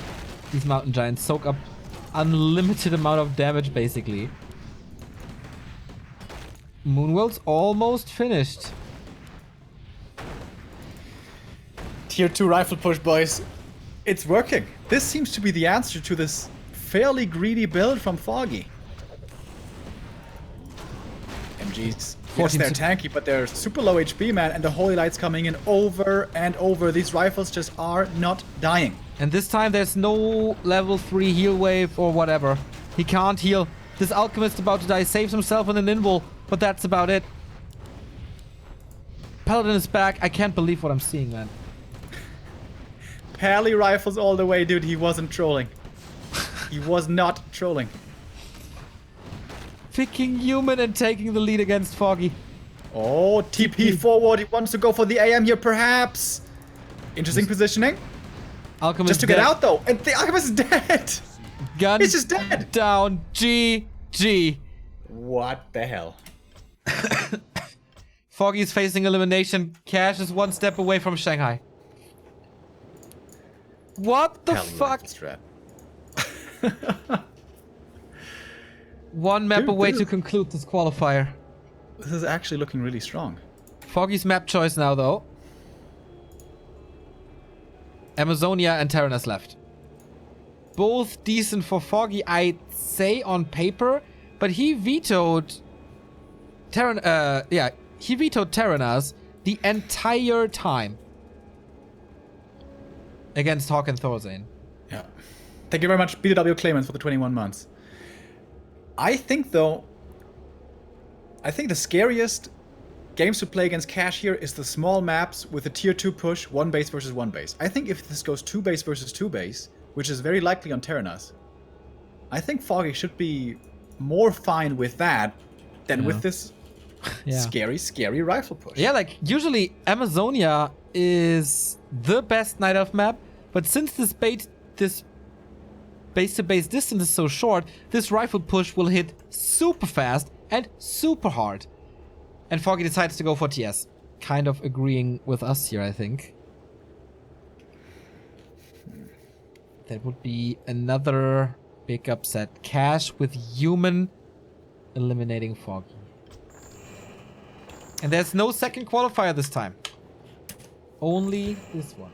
These mountain giants soak up unlimited amount of damage, basically. Moonworld's almost finished. Tier 2 rifle push, boys. It's working. This seems to be the answer to this fairly greedy build from Foggy. MGs. Yes, they're tanky, but they're super low HP, man, and the Holy Light's coming in over and over. These rifles just are not dying. And this time there's no level 3 heal wave or whatever. He can't heal. This Alchemist about to die saves himself in an invul, but that's about it. Paladin is back. I can't believe what I'm seeing, man. Pally rifles all the way, dude. He wasn't trolling. He was not trolling. Picking human and taking the lead against Foggy. Oh, TP forward. He wants to go for the AM here, perhaps. Interesting positioning. Alchemist just to dead. get out, though. And the Alchemist is dead. Gun He's just dead. Down. GG. What the hell? Foggy's facing elimination. Cash is one step away from Shanghai. What the fuck? One map away to conclude this qualifier. This is actually looking really strong. Foggy's map choice now, though. Amazonia and Terranas left. Both decent for Foggy, I'd say, on paper, but he vetoed he vetoed Terranas the entire time against Hawk and Thorzane. Yeah. Thank you very much, BW Claimants, for the 21 months. I think, though, the scariest games to play against Cash here is the small maps with the tier 2 push, 1 base versus 1 base. I think if this goes 2 base versus 2 base, which is very likely on Terranas, I think Foggy should be more fine with that than with this scary rifle push. Yeah, like, usually Amazonia is the best Night Elf map, but since this base-to-base distance is so short, this rifle push will hit super fast and super hard. And Foggy decides to go for TS. Kind of agreeing with us here, I think. That would be another big upset. Cash with human eliminating Foggy. And there's no second qualifier this time. Only this one.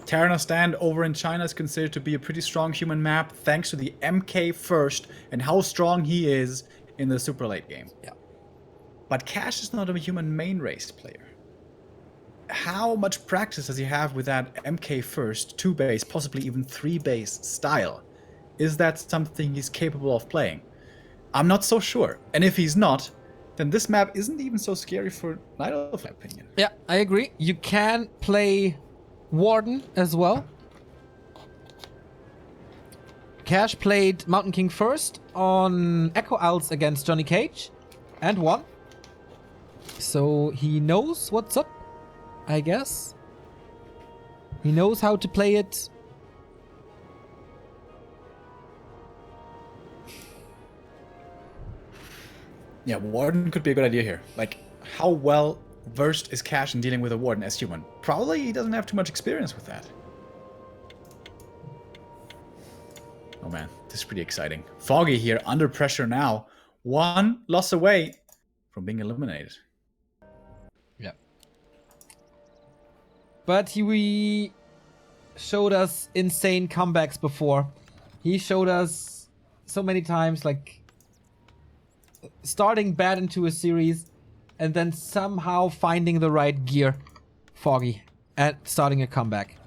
Terranos stand over in China is considered to be a pretty strong human map thanks to the MK first and how strong he is in the super late game. Yeah. But Cash is not a human main race player. How much practice does he have with that MK first, 2 base, possibly even 3 base style? Is that something he's capable of playing? I'm not so sure. And if he's not, then this map isn't even so scary for Night Elf, in my opinion. Yeah, I agree. You can play Warden as well. Cash played Mountain King first on Echo Owls against Johnny Cage and won. So he knows what's up, I guess. He knows how to play it. Yeah, Warden could be a good idea here. Like, how well versed is Cash in dealing with a Warden as human? Probably he doesn't have too much experience with that. Oh man, this is pretty exciting. Foggy here, under pressure now. 1 loss away from being eliminated. Yeah. But he showed us insane comebacks before. He showed us so many times, like, starting bad into a series and then somehow finding the right gear. Foggy. And starting a comeback.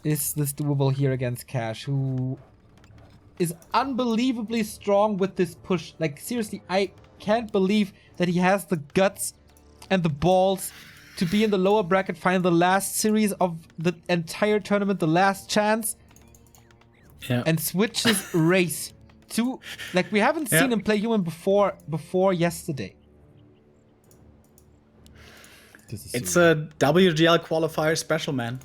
Is this doable here against Cash, who is unbelievably strong with this push? Like, seriously, I can't believe that he has the guts and the balls to be in the lower bracket final, the last series of the entire tournament, the last chance, and switches race to, like, we haven't seen him play human before yesterday. It's a WGL qualifier special, man.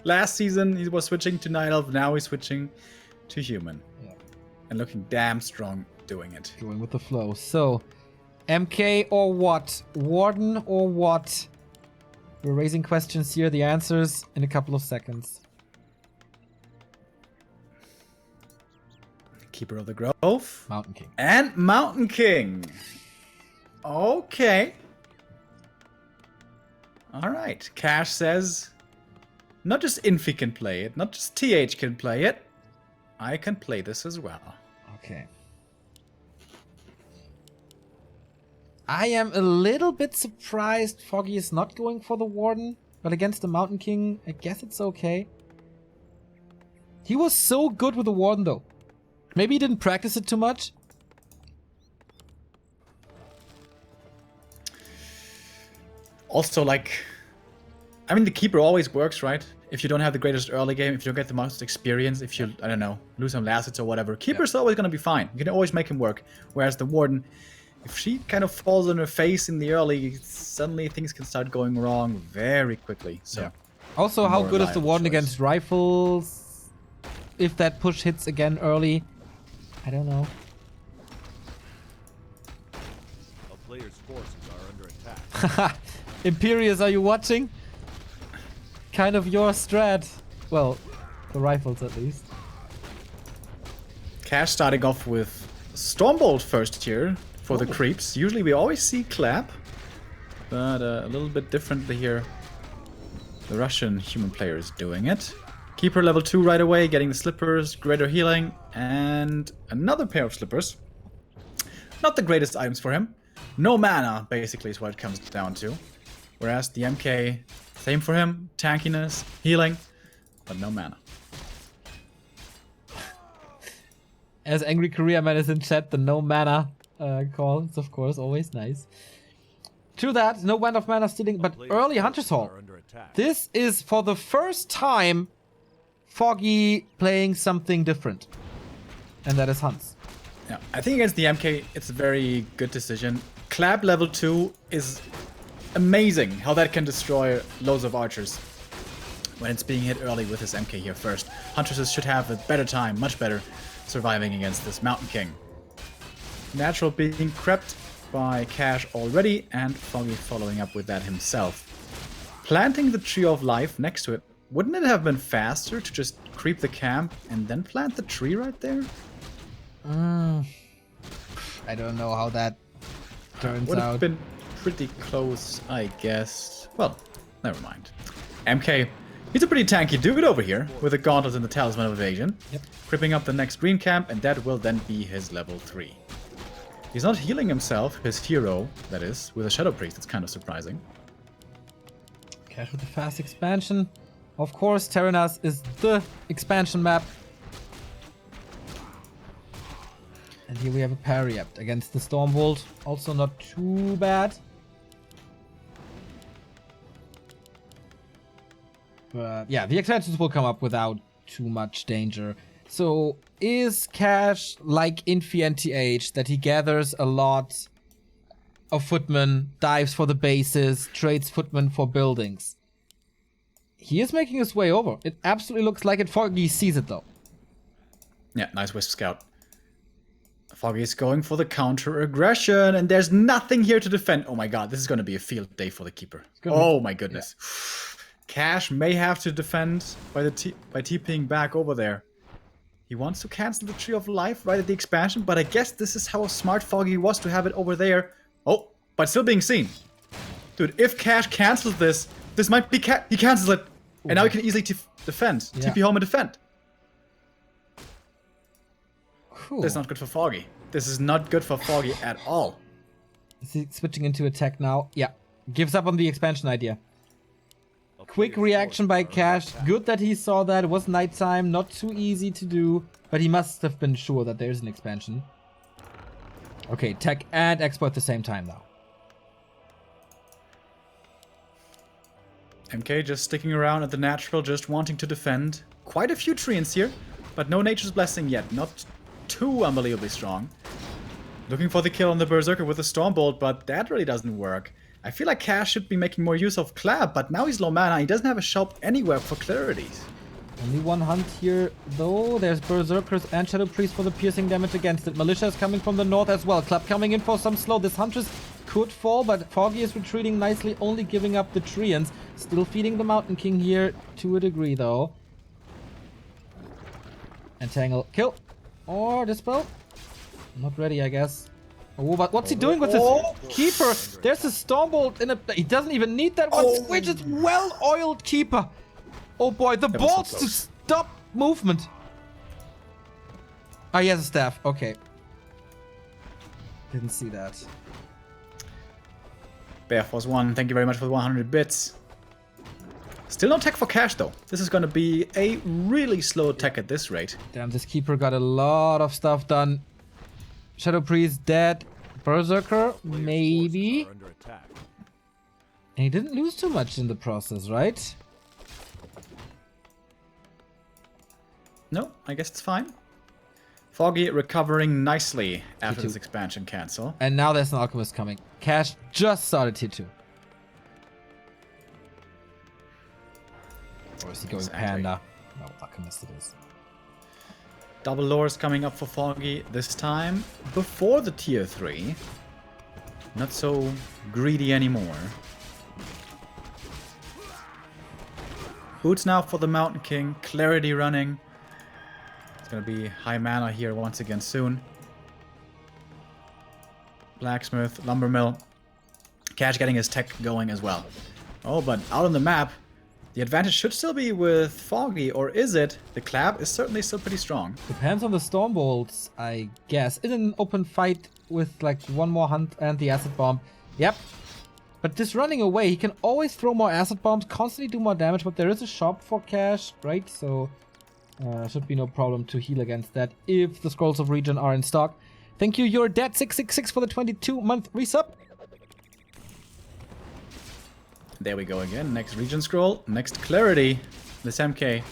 Last season he was switching to Night Elf, now he's switching to human. Yeah. And looking damn strong doing it. Going with the flow. So, MK or what? Warden or what? We're raising questions here. The answers in a couple of seconds. Keeper of the Grove. Mountain King. And Mountain King. Okay. Alright. Cash says, not just Infi can play it, not just TH can play it. I can play this as well. Okay. I am a little bit surprised Foggy is not going for the Warden, but against the Mountain King, I guess it's okay. He was so good with the Warden though. Maybe he didn't practice it too much. Also, like, I mean, the Keeper always works, right? If you don't have the greatest early game, if you don't get the most experience, if you, I don't know, lose some last hits or whatever, Keeper's always going to be fine. You can always make him work. Whereas the Warden, if she kind of falls on her face in the early, suddenly things can start going wrong very quickly. So, yeah. Also, how good is the Warden against rifles? If that push hits again early, I don't know. A player's forces are under attack. Imperius, are you watching? Kind of your strat. Well, the rifles at least. Cash starting off with Stormbolt first here for the creeps. Usually we always see Clap, but a little bit differently here. The Russian human player is doing it. Keeper level 2 right away, getting the slippers, greater healing, and another pair of slippers. Not the greatest items for him. No mana, basically, is what it comes down to. Whereas the MK, same for him. Tankiness, healing, but no mana. As Angry Korea Man is in chat, the no mana call is of course always nice. True that, no Wand of Mana stealing, but early Hunter's Hall. This is for the first time Foggy playing something different. And that is Hunts. Yeah, I think against the MK, it's a very good decision. Clap level 2 is amazing how that can destroy loads of archers when it's being hit early with his MK here first. Huntresses should have a better time, much better, surviving against this Mountain King. Natural being crept by Cash already, and Foggy following up with that himself. Planting the Tree of Life next to it, wouldn't it have been faster to just creep the camp and then plant the tree right there? I don't know how that turns Would out. have been pretty close, I guess. Well, never mind. MK, he's a pretty tanky dude over here, with the Gauntlet and the Talisman of Evasion. Yep. Creeping up the next green camp, and that will then be his level 3. He's not healing himself, his hero, that is, with a Shadow Priest. It's kind of surprising. Cash with the fast expansion. Of course, Terranas is the expansion map. And here we have a parry up against the Stormbolt. Also not too bad. But yeah, the expansions will come up without too much danger. So is Cash like Infi and TH, that he gathers a lot of footmen, dives for the bases, trades footmen for buildings? He is making his way over. It absolutely looks like it. Foggy sees it though. Yeah, nice Wisp Scout. Foggy is going for the counter aggression, and there's nothing here to defend. Oh my god, this is going to be a field day for the Keeper. Oh my goodness. Yeah. Cash may have to defend by TPing back over there. He wants to cancel the Tree of Life right at the expansion, but I guess this is how smart Foggy was to have it over there. Oh, but still being seen. Dude, if Cash cancels this, this might be he cancels it. And now he can easily defend. Yeah. TP home and defend. Cool. That's not good for Foggy. This is not good for Foggy at all. Is he switching into attack now? Yeah. Gives up on the expansion idea. Quick reaction by Cash. Good that he saw that. It was nighttime. Not too easy to do. But he must have been sure that there's an expansion. Okay, tech and expo at the same time now. MK just sticking around at the natural, just wanting to defend. Quite a few treants here, but no Nature's Blessing yet. Not too unbelievably strong. Looking for the kill on the Berserker with the Stormbolt, but that really doesn't work. I feel like Cash should be making more use of Clap, but now he's low mana. He doesn't have a shop anywhere for clarities. Only one hunt here, though. There's Berserkers and Shadow Priest for the piercing damage against it. Militia is coming from the north as well. Clap coming in for some slow. This Huntress could fall, but Foggy is retreating nicely, only giving up the Treants. Still feeding the Mountain King here to a degree, though. Entangle. Kill. Or Dispel? Not ready, I guess. Oh, but what's he doing with his Keeper? There's a Stormbolt in a... He doesn't even need that one. Which is well-oiled Keeper. Oh boy, the bolts to stop movement. Oh, he has a staff. Okay. Didn't see that. Bear Force 1, thank you very much for the 100 bits. Still no tech for Cash though. This is gonna be a really slow tech at this rate. Damn, this Keeper got a lot of stuff done. Shadow Priest dead. Berserker, maybe. Under attack. And he didn't lose too much in the process, right? No, I guess it's fine. Foggy recovering nicely after this expansion cancel. And now there's an Alchemist coming. Cash just started tier 2. Or is he going Panda? No, Alchemist it is. Double lures coming up for Foggy this time before the tier 3. Not so greedy anymore. Boots now for the Mountain King. Clarity running. It's gonna be high mana here once again soon. Blacksmith, Lumbermill. Cash getting his tech going as well. Oh, but out on the map, the advantage should still be with Foggy, or is it? The Clap is certainly still pretty strong. Depends on the Stormbolts, I guess. In an open fight with like one more hunt and the Acid Bomb. Yep. But this running away, he can always throw more Acid Bombs, constantly do more damage, but there is a shop for Cash, right? So should be no problem to heal against that if the Scrolls of Regen are in stock. Thank you, You're Dead 666 for the 22-month resub. There we go again. Next Regen Scroll. Next Clarity. This MK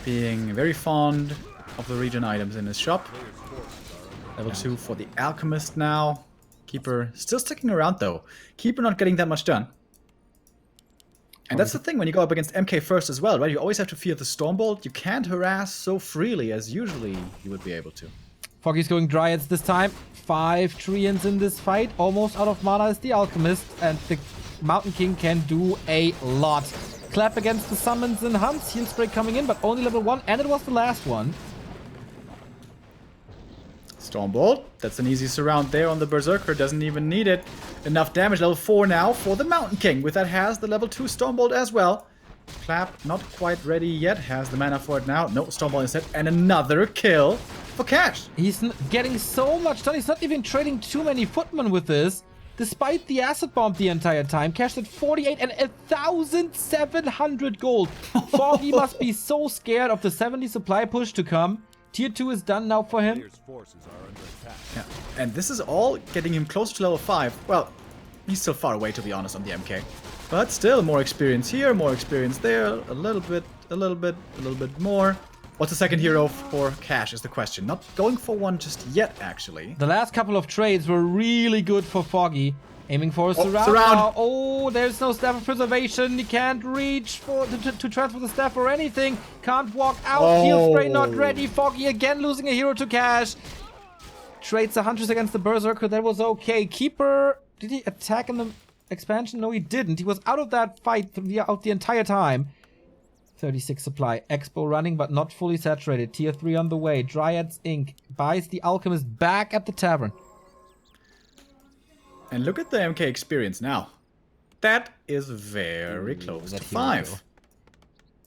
being very fond of the Regen items in his shop. Level 2 for the Alchemist now. Keeper still sticking around though. Keeper not getting that much done. And that's the thing when you go up against MK first as well, right? You always have to fear the Stormbolt. You can't harass so freely as usually you would be able to. Foggy's going Dryads this time. 5 Treants in this fight. Almost out of mana is the Alchemist. And the Mountain King can do a lot. Clap against the summons and hunts. Heal spray coming in, but only level 1. And it was the last one. Stormbolt. That's an easy surround there on the Berserker. Doesn't even need it. Enough damage. Level 4 now for the Mountain King. With that has the level 2 Stormbolt as well. Clap not quite ready yet. Has the mana for it now. No, Stormbolt instead. And another kill for Cash. He's getting so much done. He's not even trading too many footmen with this. Despite the Acid Bomb the entire time. Cash at 48 and 1,700 gold. Foggy must be so scared of the 70 supply push to come. Tier 2 is done now for him. Players' forces are under attack. Yeah. And this is all getting him close to level 5. Well, he's still far away to be honest on the MK. But still more experience here, more experience there. A little bit more. What's the second hero for Cash is the question. Not going for one just yet, actually. The last couple of trades were really good for Foggy. Aiming for a surround. Now. Oh, there's no Staff of Preservation. He can't reach for to transfer the staff or anything. Can't walk out. Heal spray not ready. Foggy again losing a hero to Cash. Trades the Huntress against the Berserker. That was okay. Keeper, did he attack in the expansion? No, he didn't. He was out of that fight throughout the entire time. 36 supply. Expo running, but not fully saturated. Tier 3 on the way. Dryads Inc. buys the Alchemist back at the tavern. And look at the MK experience now. That is very close to 5.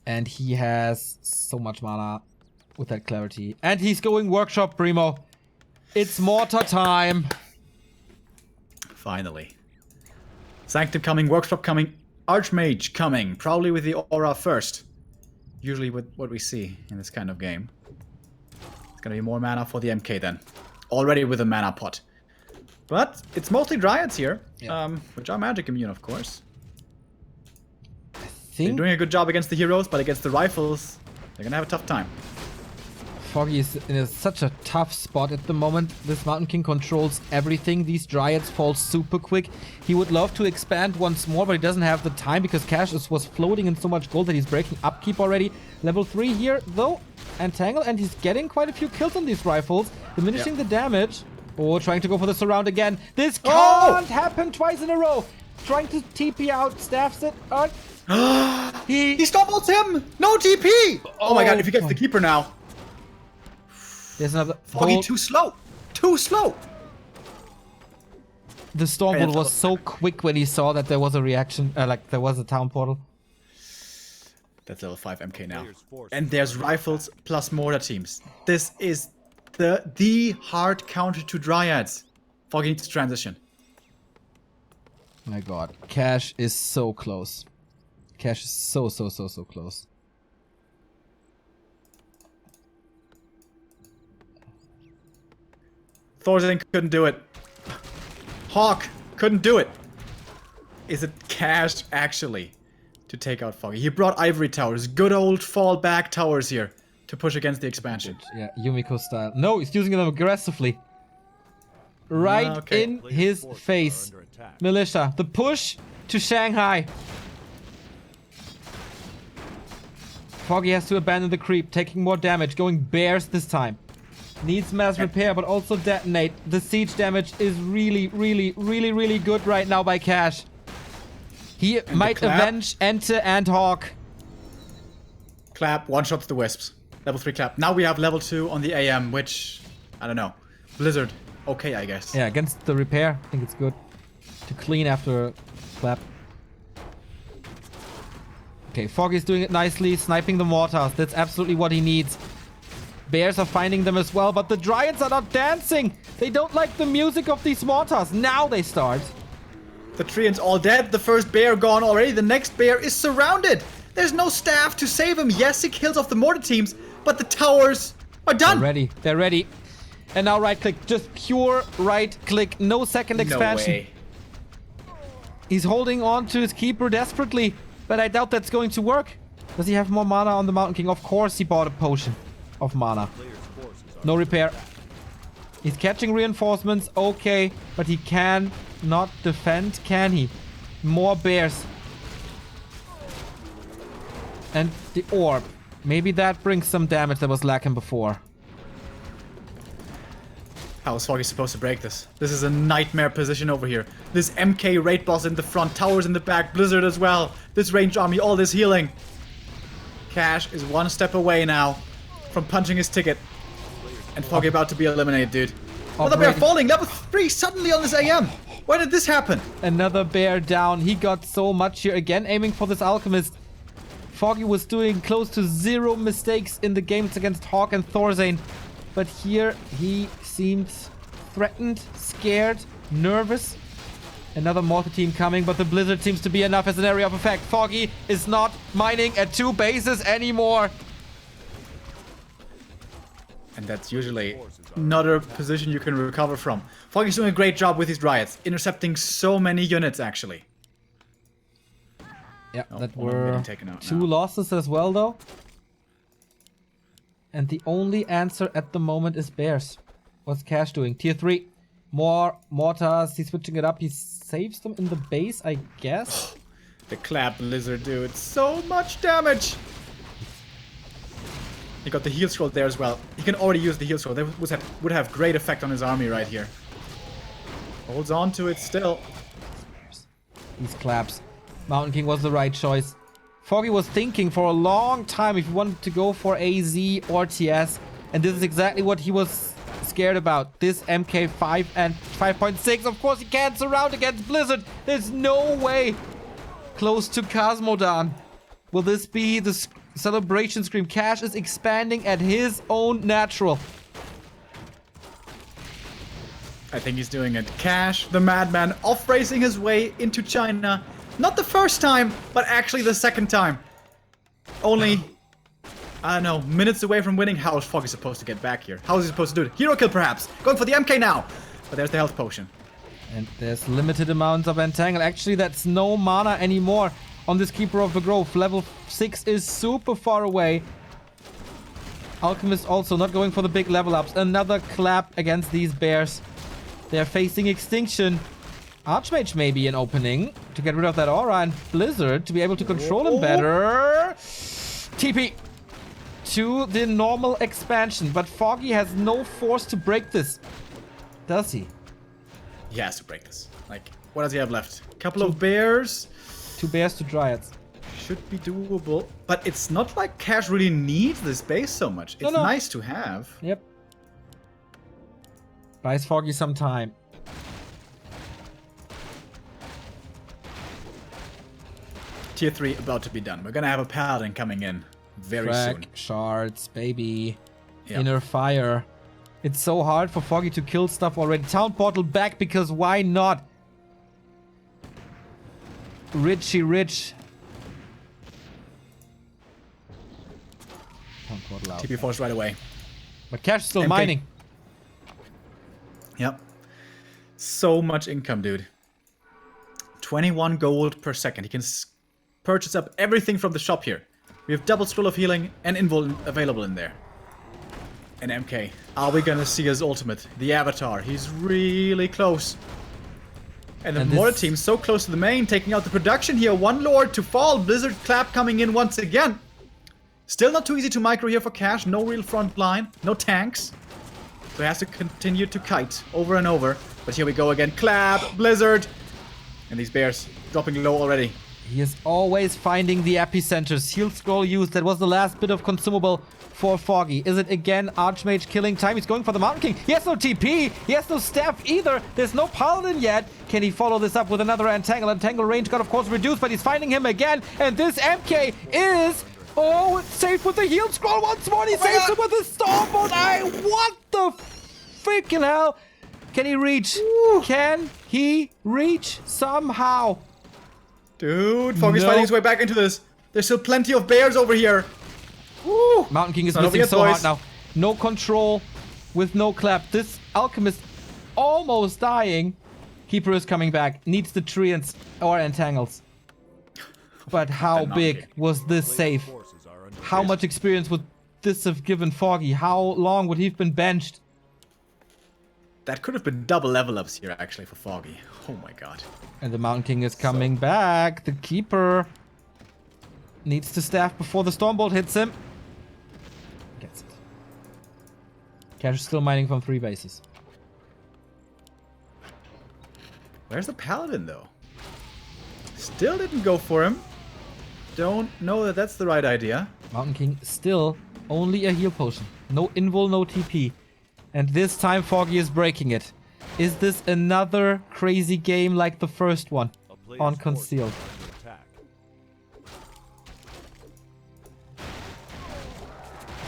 And he has so much mana with that clarity. And he's going Workshop, Remo. It's mortar time. Finally. Sanctum coming, Workshop coming, Archmage coming. Probably with the Aura first. Usually with what we see in this kind of game. It's gonna be more mana for the MK then. Already with a mana pot. But it's mostly Dryads here, which are magic immune, of course. They're doing a good job against the heroes, but against the rifles, they're gonna have a tough time. Foggy is in such a tough spot at the moment. This Mountain King controls everything. These Dryads fall super quick. He would love to expand once more, but he doesn't have the time because Cash was floating in so much gold that he's breaking upkeep already. Level 3 here, though. Entangle, and he's getting quite a few kills on these rifles, diminishing the damage. Oh, trying to go for the surround again. This can't happen twice in a row. Trying to TP out, staffs it. He stumbles him! No TP! Oh my god, if he gets the Keeper now. There's another Foggy, bolt. too slow. Too slow. The storm bolt was so quick when he saw that there was a reaction, like there was a town portal. That's level 5 MK now. And there's rifles plus mortar teams. This is the hard counter to Dryads. Foggy needs to transition. My god. Cash is so close. Cash is so close. Thorzen couldn't do it. Hawk couldn't do it. Is it Cash actually to take out Foggy? He brought ivory towers, good old fall back towers here to push against the expansion. Yeah, Yumiko style. No, he's using them aggressively. Right in his face. Militia, the push to Shanghai. Foggy has to abandon the creep, taking more damage, going bears this time. Needs mass repair, but also detonate. The siege damage is really good right now by Cash. He might avenge Ente and Hawk. Clap, one-shots the Wisps. Level 3 clap. Now we have level 2 on the AM, which, I don't know. Blizzard, okay, I guess. Yeah, against the repair, I think it's good to clean after clap. Okay, Foggy's doing it nicely, sniping the mortars. That's absolutely what he needs. Bears are finding them as well, but the Dryads are not dancing. They don't like the music of these mortars. Now they start. The Treant's all dead. The first bear gone already. The next bear is surrounded. There's no staff to save him. Yes, he kills off the mortar teams, but the towers are done. They're ready. They're ready. And now right click. Just pure right click. No second expansion. No way. He's holding on to his keeper desperately, but I doubt that's going to work. Does he have more mana on the Mountain King? Of course he bought a potion of mana. No repair. He's catching reinforcements. Okay, but he can not defend, can he? More bears. And the orb. Maybe that brings some damage that was lacking before. How is Foggy supposed to break this? This is a nightmare position over here. This MK raid boss in the front, towers in the back, Blizzard as well. This range army, all this healing. Cash is one step away now from punching his ticket. And Foggy about to be eliminated, dude. Another bear falling, level 3 suddenly on this AM. Why did this happen? Another bear down. He got so much here. Again, aiming for this alchemist. Foggy was doing close to 0 mistakes in the games against Hawk and Thorzane. But here he seems threatened, scared, nervous. Another mortar team coming, but the Blizzard seems to be enough as an area of effect. Foggy is not mining at 2 bases anymore. And that's usually not a position you can recover from. Foggy's doing a great job with his Dryads, intercepting so many units actually. Yeah, Oh, that one of them were getting taken out 2 now. losses as well, though. And the only answer at the moment is bears. What's Cash doing? Tier 3. More mortars. He's switching it up. He saves them in the base, I guess. The clap Blizzard, dude. So much damage! He got the heal scroll there as well. He can already use the heal scroll. That would have great effect on his army right here. Holds on to it still. These claps. Mountain King was the right choice. Foggy was thinking for a long time if he wanted to go for AZ or TS. And this is exactly what he was scared about. This MK5 and 5.6. Of course he can't surround against Blizzard. There's no way. Close to Cosmodan. Will this be the celebration scream? Cash is expanding at his own natural. I think he's doing it. Cash, the madman, off-racing his way into China. Not the first time, but actually the second time. Only, I don't know, minutes away from winning. How is Foggy supposed to get back here? How is he supposed to do it? Hero kill perhaps. Going for the MK now. But there's the health potion. And there's limited amounts of entangle. Actually, that's no mana anymore on this Keeper of the Grove. Level 6 is super far away. Alchemist also not going for the big level ups. Another clap against these bears. They're facing extinction. Archmage may be an opening to get rid of that aura, and Blizzard to be able to control him better. TP to the normal expansion, but Foggy has no force to break this. Does he? He has to break this. Like, what does he have left? A couple of bears. 2 bears to Dryads. Should be doable. But it's not like Cash really needs this base so much. It's No. nice to have. Yep. Buys Foggy some time. Tier 3 about to be done. We're gonna have a paladin coming in very soon. Shards, baby. Yeah. Inner fire. It's so hard for Foggy to kill stuff already. Town portal back because why not? Richie Rich. Town portal out. TP force right away. But Cash is still MK. mining. Yep. So much income, dude. 21 gold per second. He can purchase up everything from the shop here. We have double scroll of healing and invul available in there. And MK. Are we gonna see his ultimate? The avatar. He's really close. And the mortar team so close to the main, taking out the production here. One lord to fall. Blizzard clap coming in once again. Still not too easy to micro here for Cash. No real front line. No tanks. So he has to continue to kite over and over. But here we go again. Clap, Blizzard. And these bears dropping low already. He is always finding the epicenters. Heal scroll used. That was the last bit of consumable for Foggy. Is it again Archmage killing time? He's going for the Mountain King. He has no TP. He has no staff either. There's no Paladin yet. Can he follow this up with another Entangle? Entangle range got, of course, reduced, but he's finding him again. And this MK is... Oh, it's safe with the heal scroll once more. He saves him with the Stormbolt. What the freaking hell? Can he reach? Ooh. Can he reach somehow? Dude, Foggy's fighting his way back into this. There's still plenty of bears over here. Woo. Mountain King is missing so hard now. No control with no clap. This Alchemist almost dying. Keeper is coming back. Needs the treants or entangles. But how big was this save? How much experience would this have given Foggy? How long would he have been benched? That could have been double level ups here actually for Foggy. Oh my god. And the Mountain King is coming back. The Keeper needs to staff before the Stormbolt hits him. Gets it. Cash is still mining from 3 bases. Where's the Paladin though? Still didn't go for him. Don't know that that's the right idea. Mountain King still only a heal potion. No invul, no TP. And this time Foggy is breaking it. Is this another crazy game like the first one on Concealed?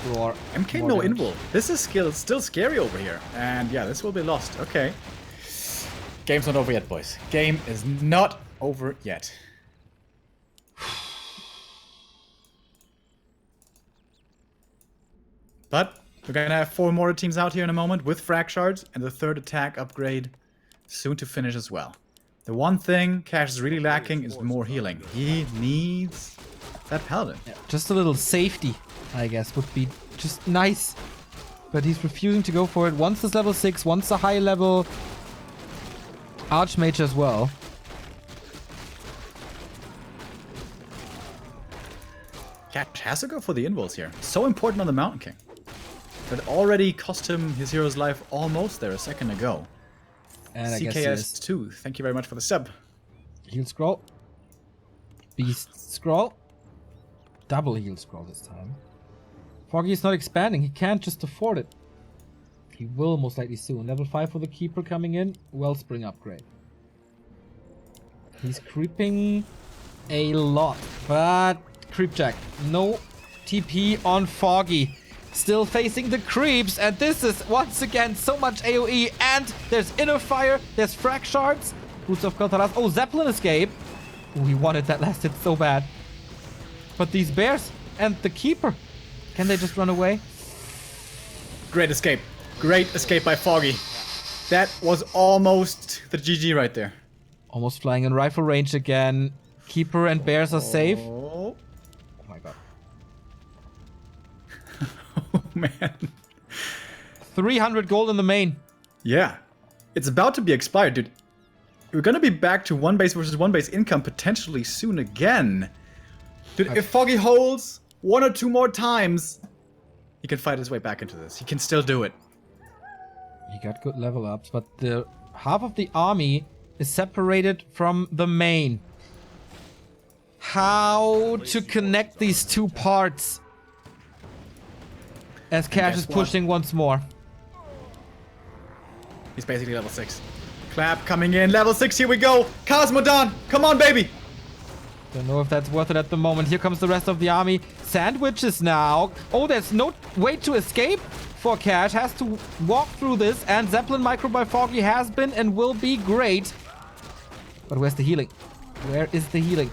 Roar. MK no invul. This is still scary over here. And yeah, this will be lost. Okay. Game's not over yet, boys. Game is not over yet. But we're gonna have 4 more teams out here in a moment with frag shards and the 3rd attack upgrade soon to finish as well. The one thing Cash is really lacking is more healing. He needs that Paladin. Yeah, just a little safety, I guess, would be just nice. But he's refusing to go for it. Once this level 6, once a high level Archmage as well. Cash has to go for the invuls here. So important on the Mountain King. That already cost him his hero's life almost there a second ago. And I guess CKS2, thank you very much for the sub. Heal scroll. Beast scroll. Double heal scroll this time. Foggy is not expanding. He can't just afford it. He will most likely soon. Level 5 for the Keeper coming in. Wellspring upgrade. He's creeping a lot. But Creepjack. No TP on Foggy. Still facing the creeps, and this is once again so much AoE, and there's Inner Fire, there's Frag Shards, Boots of Kotaras. Oh, Zeppelin escape. Ooh, he wanted that last hit so bad. But these bears and the Keeper, can they just run away? Great escape. Great escape by Foggy. That was almost the GG right there. Almost flying in rifle range again. Keeper and bears are safe. Oh My god. Oh man. 300 gold in the main. Yeah. It's about to be expired, dude. We're gonna be back to 1 base versus 1 base income potentially soon again. Dude, if Foggy holds 1 or 2 more times, he can fight his way back into this. He can still do it. He got good level ups, but the half of the army is separated from the main. How to connect these 2 parts? As Cash is pushing once more. He's basically level 6. Clap coming in. Level 6. Here we go. Cosmodon. Come on, baby. Don't know if that's worth it at the moment. Here comes the rest of the army. Sandwiches now. Oh, there's no way to escape for Cash. Has to walk through this. And Zeppelin Micro by Foggy has been and will be great. But where's the healing? Where is the healing?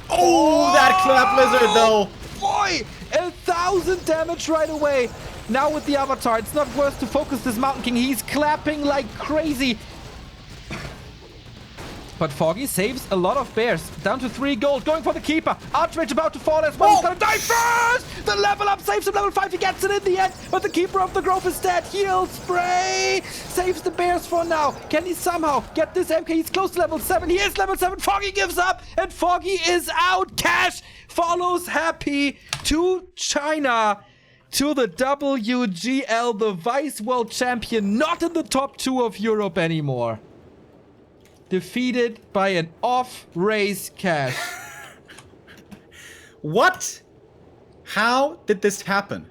Oh, that clap lizard, though. Boy, 1,000 damage right away. Now with the avatar, it's not worth to focus this Mountain King. He's clapping like crazy. But Foggy saves a lot of bears. Down to 3 gold. Going for the Keeper. Archmage about to fall as well. He's gonna die first! The level up saves him. Level 5. He gets it in the end. But the Keeper of the Grove is dead. Heal spray. Saves the bears for now. Can he somehow get this MK? He's close to level 7. He is level 7. Foggy gives up. And Foggy is out. Cash follows Happy to China. To the WGL. The Vice World Champion. Not in the top 2 of Europe anymore. Defeated by an off-race Cash. What? How did this happen?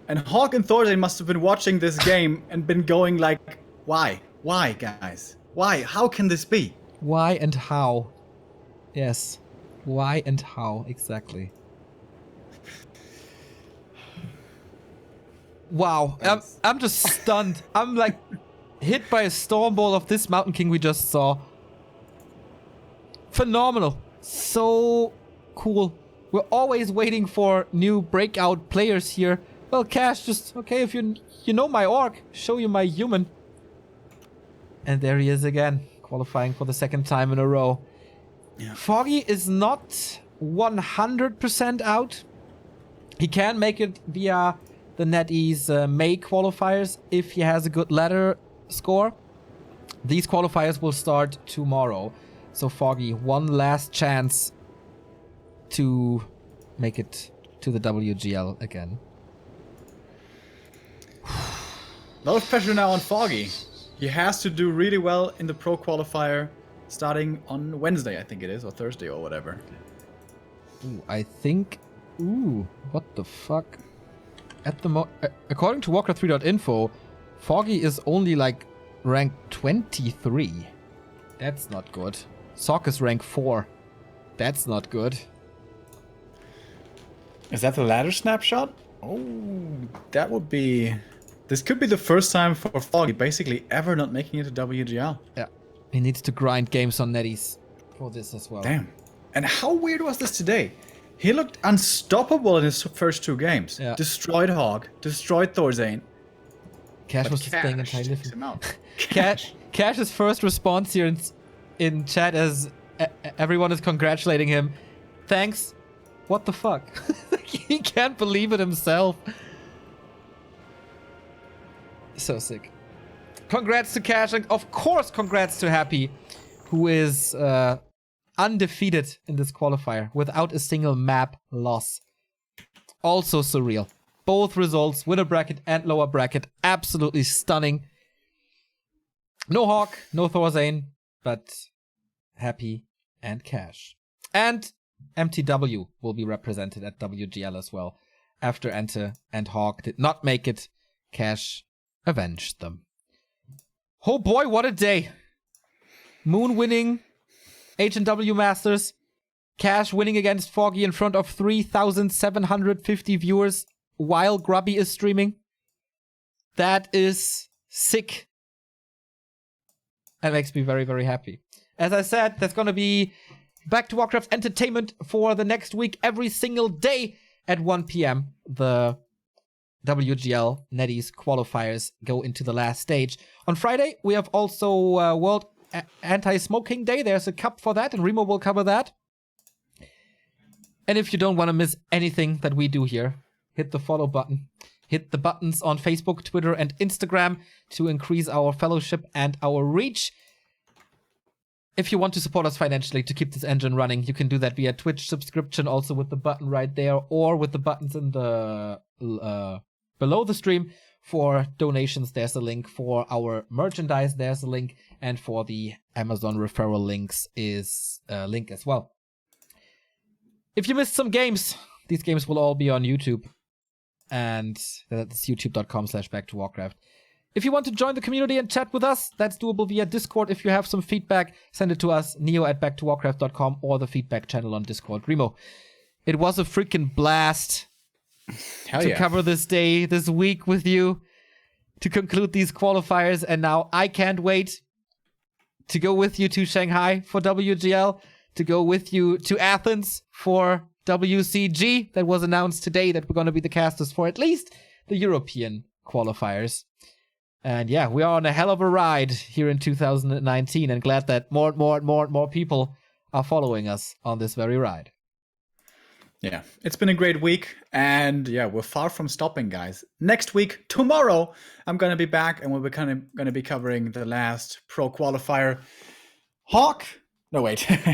And Hawk and Thorstein must have been watching this game and been going like, why? Why, guys? Why? How can this be? Why and how? Yes. Why and how, exactly. Wow. I'm just stunned. I'm like hit by a storm ball of this Mountain King we just saw. Phenomenal. So cool. We're always waiting for new breakout players here. Well, Cash, just, okay, if you know my orc, show you my human. And there he is again, qualifying for the 2nd time in a row. Yeah. Foggy is not 100% out. He can make it via the NetEase May qualifiers if he has a good ladder score. These qualifiers will start tomorrow. So Foggy, one last chance to make it to the WGL again. A lot of pressure now on Foggy. He has to do really well in the pro qualifier starting on Wednesday, I think it is, or Thursday or whatever. Ooh, I think... Ooh, what the fuck? At the according to Walker3.info, Foggy is only like rank 23. That's not good. Sock is rank 4. That's not good. Is that the ladder snapshot? Oh, that would be... This could be the first time for Foggy basically ever not making it to WGL. Yeah. He needs to grind games on NetEase for this as well. Damn. And how weird was this today? He looked unstoppable in his first 2 games. Yeah. Destroyed Hog, destroyed Thorstein. Cash was just playing entirely different. Cash's first response here in chat as everyone is congratulating him. Thanks. What the fuck? He can't believe it himself. So sick. Congrats to Cash, and of course congrats to Happy, who is undefeated in this qualifier without a single map loss. Also surreal. Both results, winner bracket and lower bracket, absolutely stunning. No Hawk, no Thorstein, but Happy and Cash. And MTW will be represented at WGL as well. After Ente and Hawk did not make it, Cash avenged them. Oh boy, what a day. Moon winning H&W Masters. Cash winning against Foggy in front of 3,750 viewers while Grubby is streaming. That is sick. That makes me very, very happy. As I said, there's going to be Back to Warcraft entertainment for the next week every single day at 1 p.m. The WGL NetEase qualifiers go into the last stage. On Friday, we have also World Anti-Smoking Day. There's a cup for that, and Remo will cover that. And if you don't want to miss anything that we do here, hit the follow button. Hit the buttons on Facebook, Twitter, and Instagram to increase our fellowship and our reach. If you want to support us financially to keep this engine running, you can do that via Twitch subscription, also with the button right there, or with the buttons in the below the stream. For donations, there's a link. For our merchandise, there's a link. And for the Amazon referral links is a link as well. If you missed some games, these games will all be on YouTube. And that's youtube.com/backtowarcraft. If you want to join the community and chat with us, that's doable via Discord. If you have some feedback, send it to us, neo@backtowarcraft.com, or the feedback channel on Discord. Remo, it was a freaking blast to cover this day, this week with you, to conclude these qualifiers, and now I can't wait to go with you to Shanghai for WGL, to go with you to Athens for WCG. That was announced today that we're going to be the casters for at least the European qualifiers. And yeah, we are on a hell of a ride here in 2019, and glad that more people are following us on this very ride. Yeah, it's been a great week, and yeah, we're far from stopping, guys. Next week, tomorrow, I'm gonna be back, and we're gonna be covering the last pro qualifier.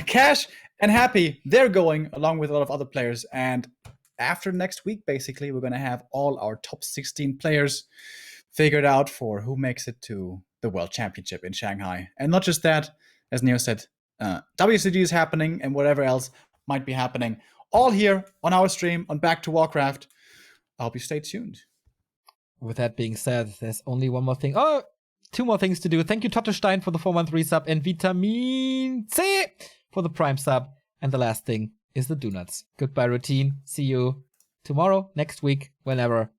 Cash and Happy, they're going along with a lot of other players, and after next week, basically, we're gonna have all our top 16 players figured out for who makes it to the World Championship in Shanghai. And not just that, as Neo said, WCG is happening, and whatever else might be happening. All here on our stream on Back to Warcraft. I hope you stay tuned. With that being said, there's only one more thing. Oh, two more things to do. Thank you, Tottestein, for the 4-month resub, and Vitamin C for the Prime sub. And the last thing is the Donuts. Goodbye routine. See you tomorrow, next week, whenever.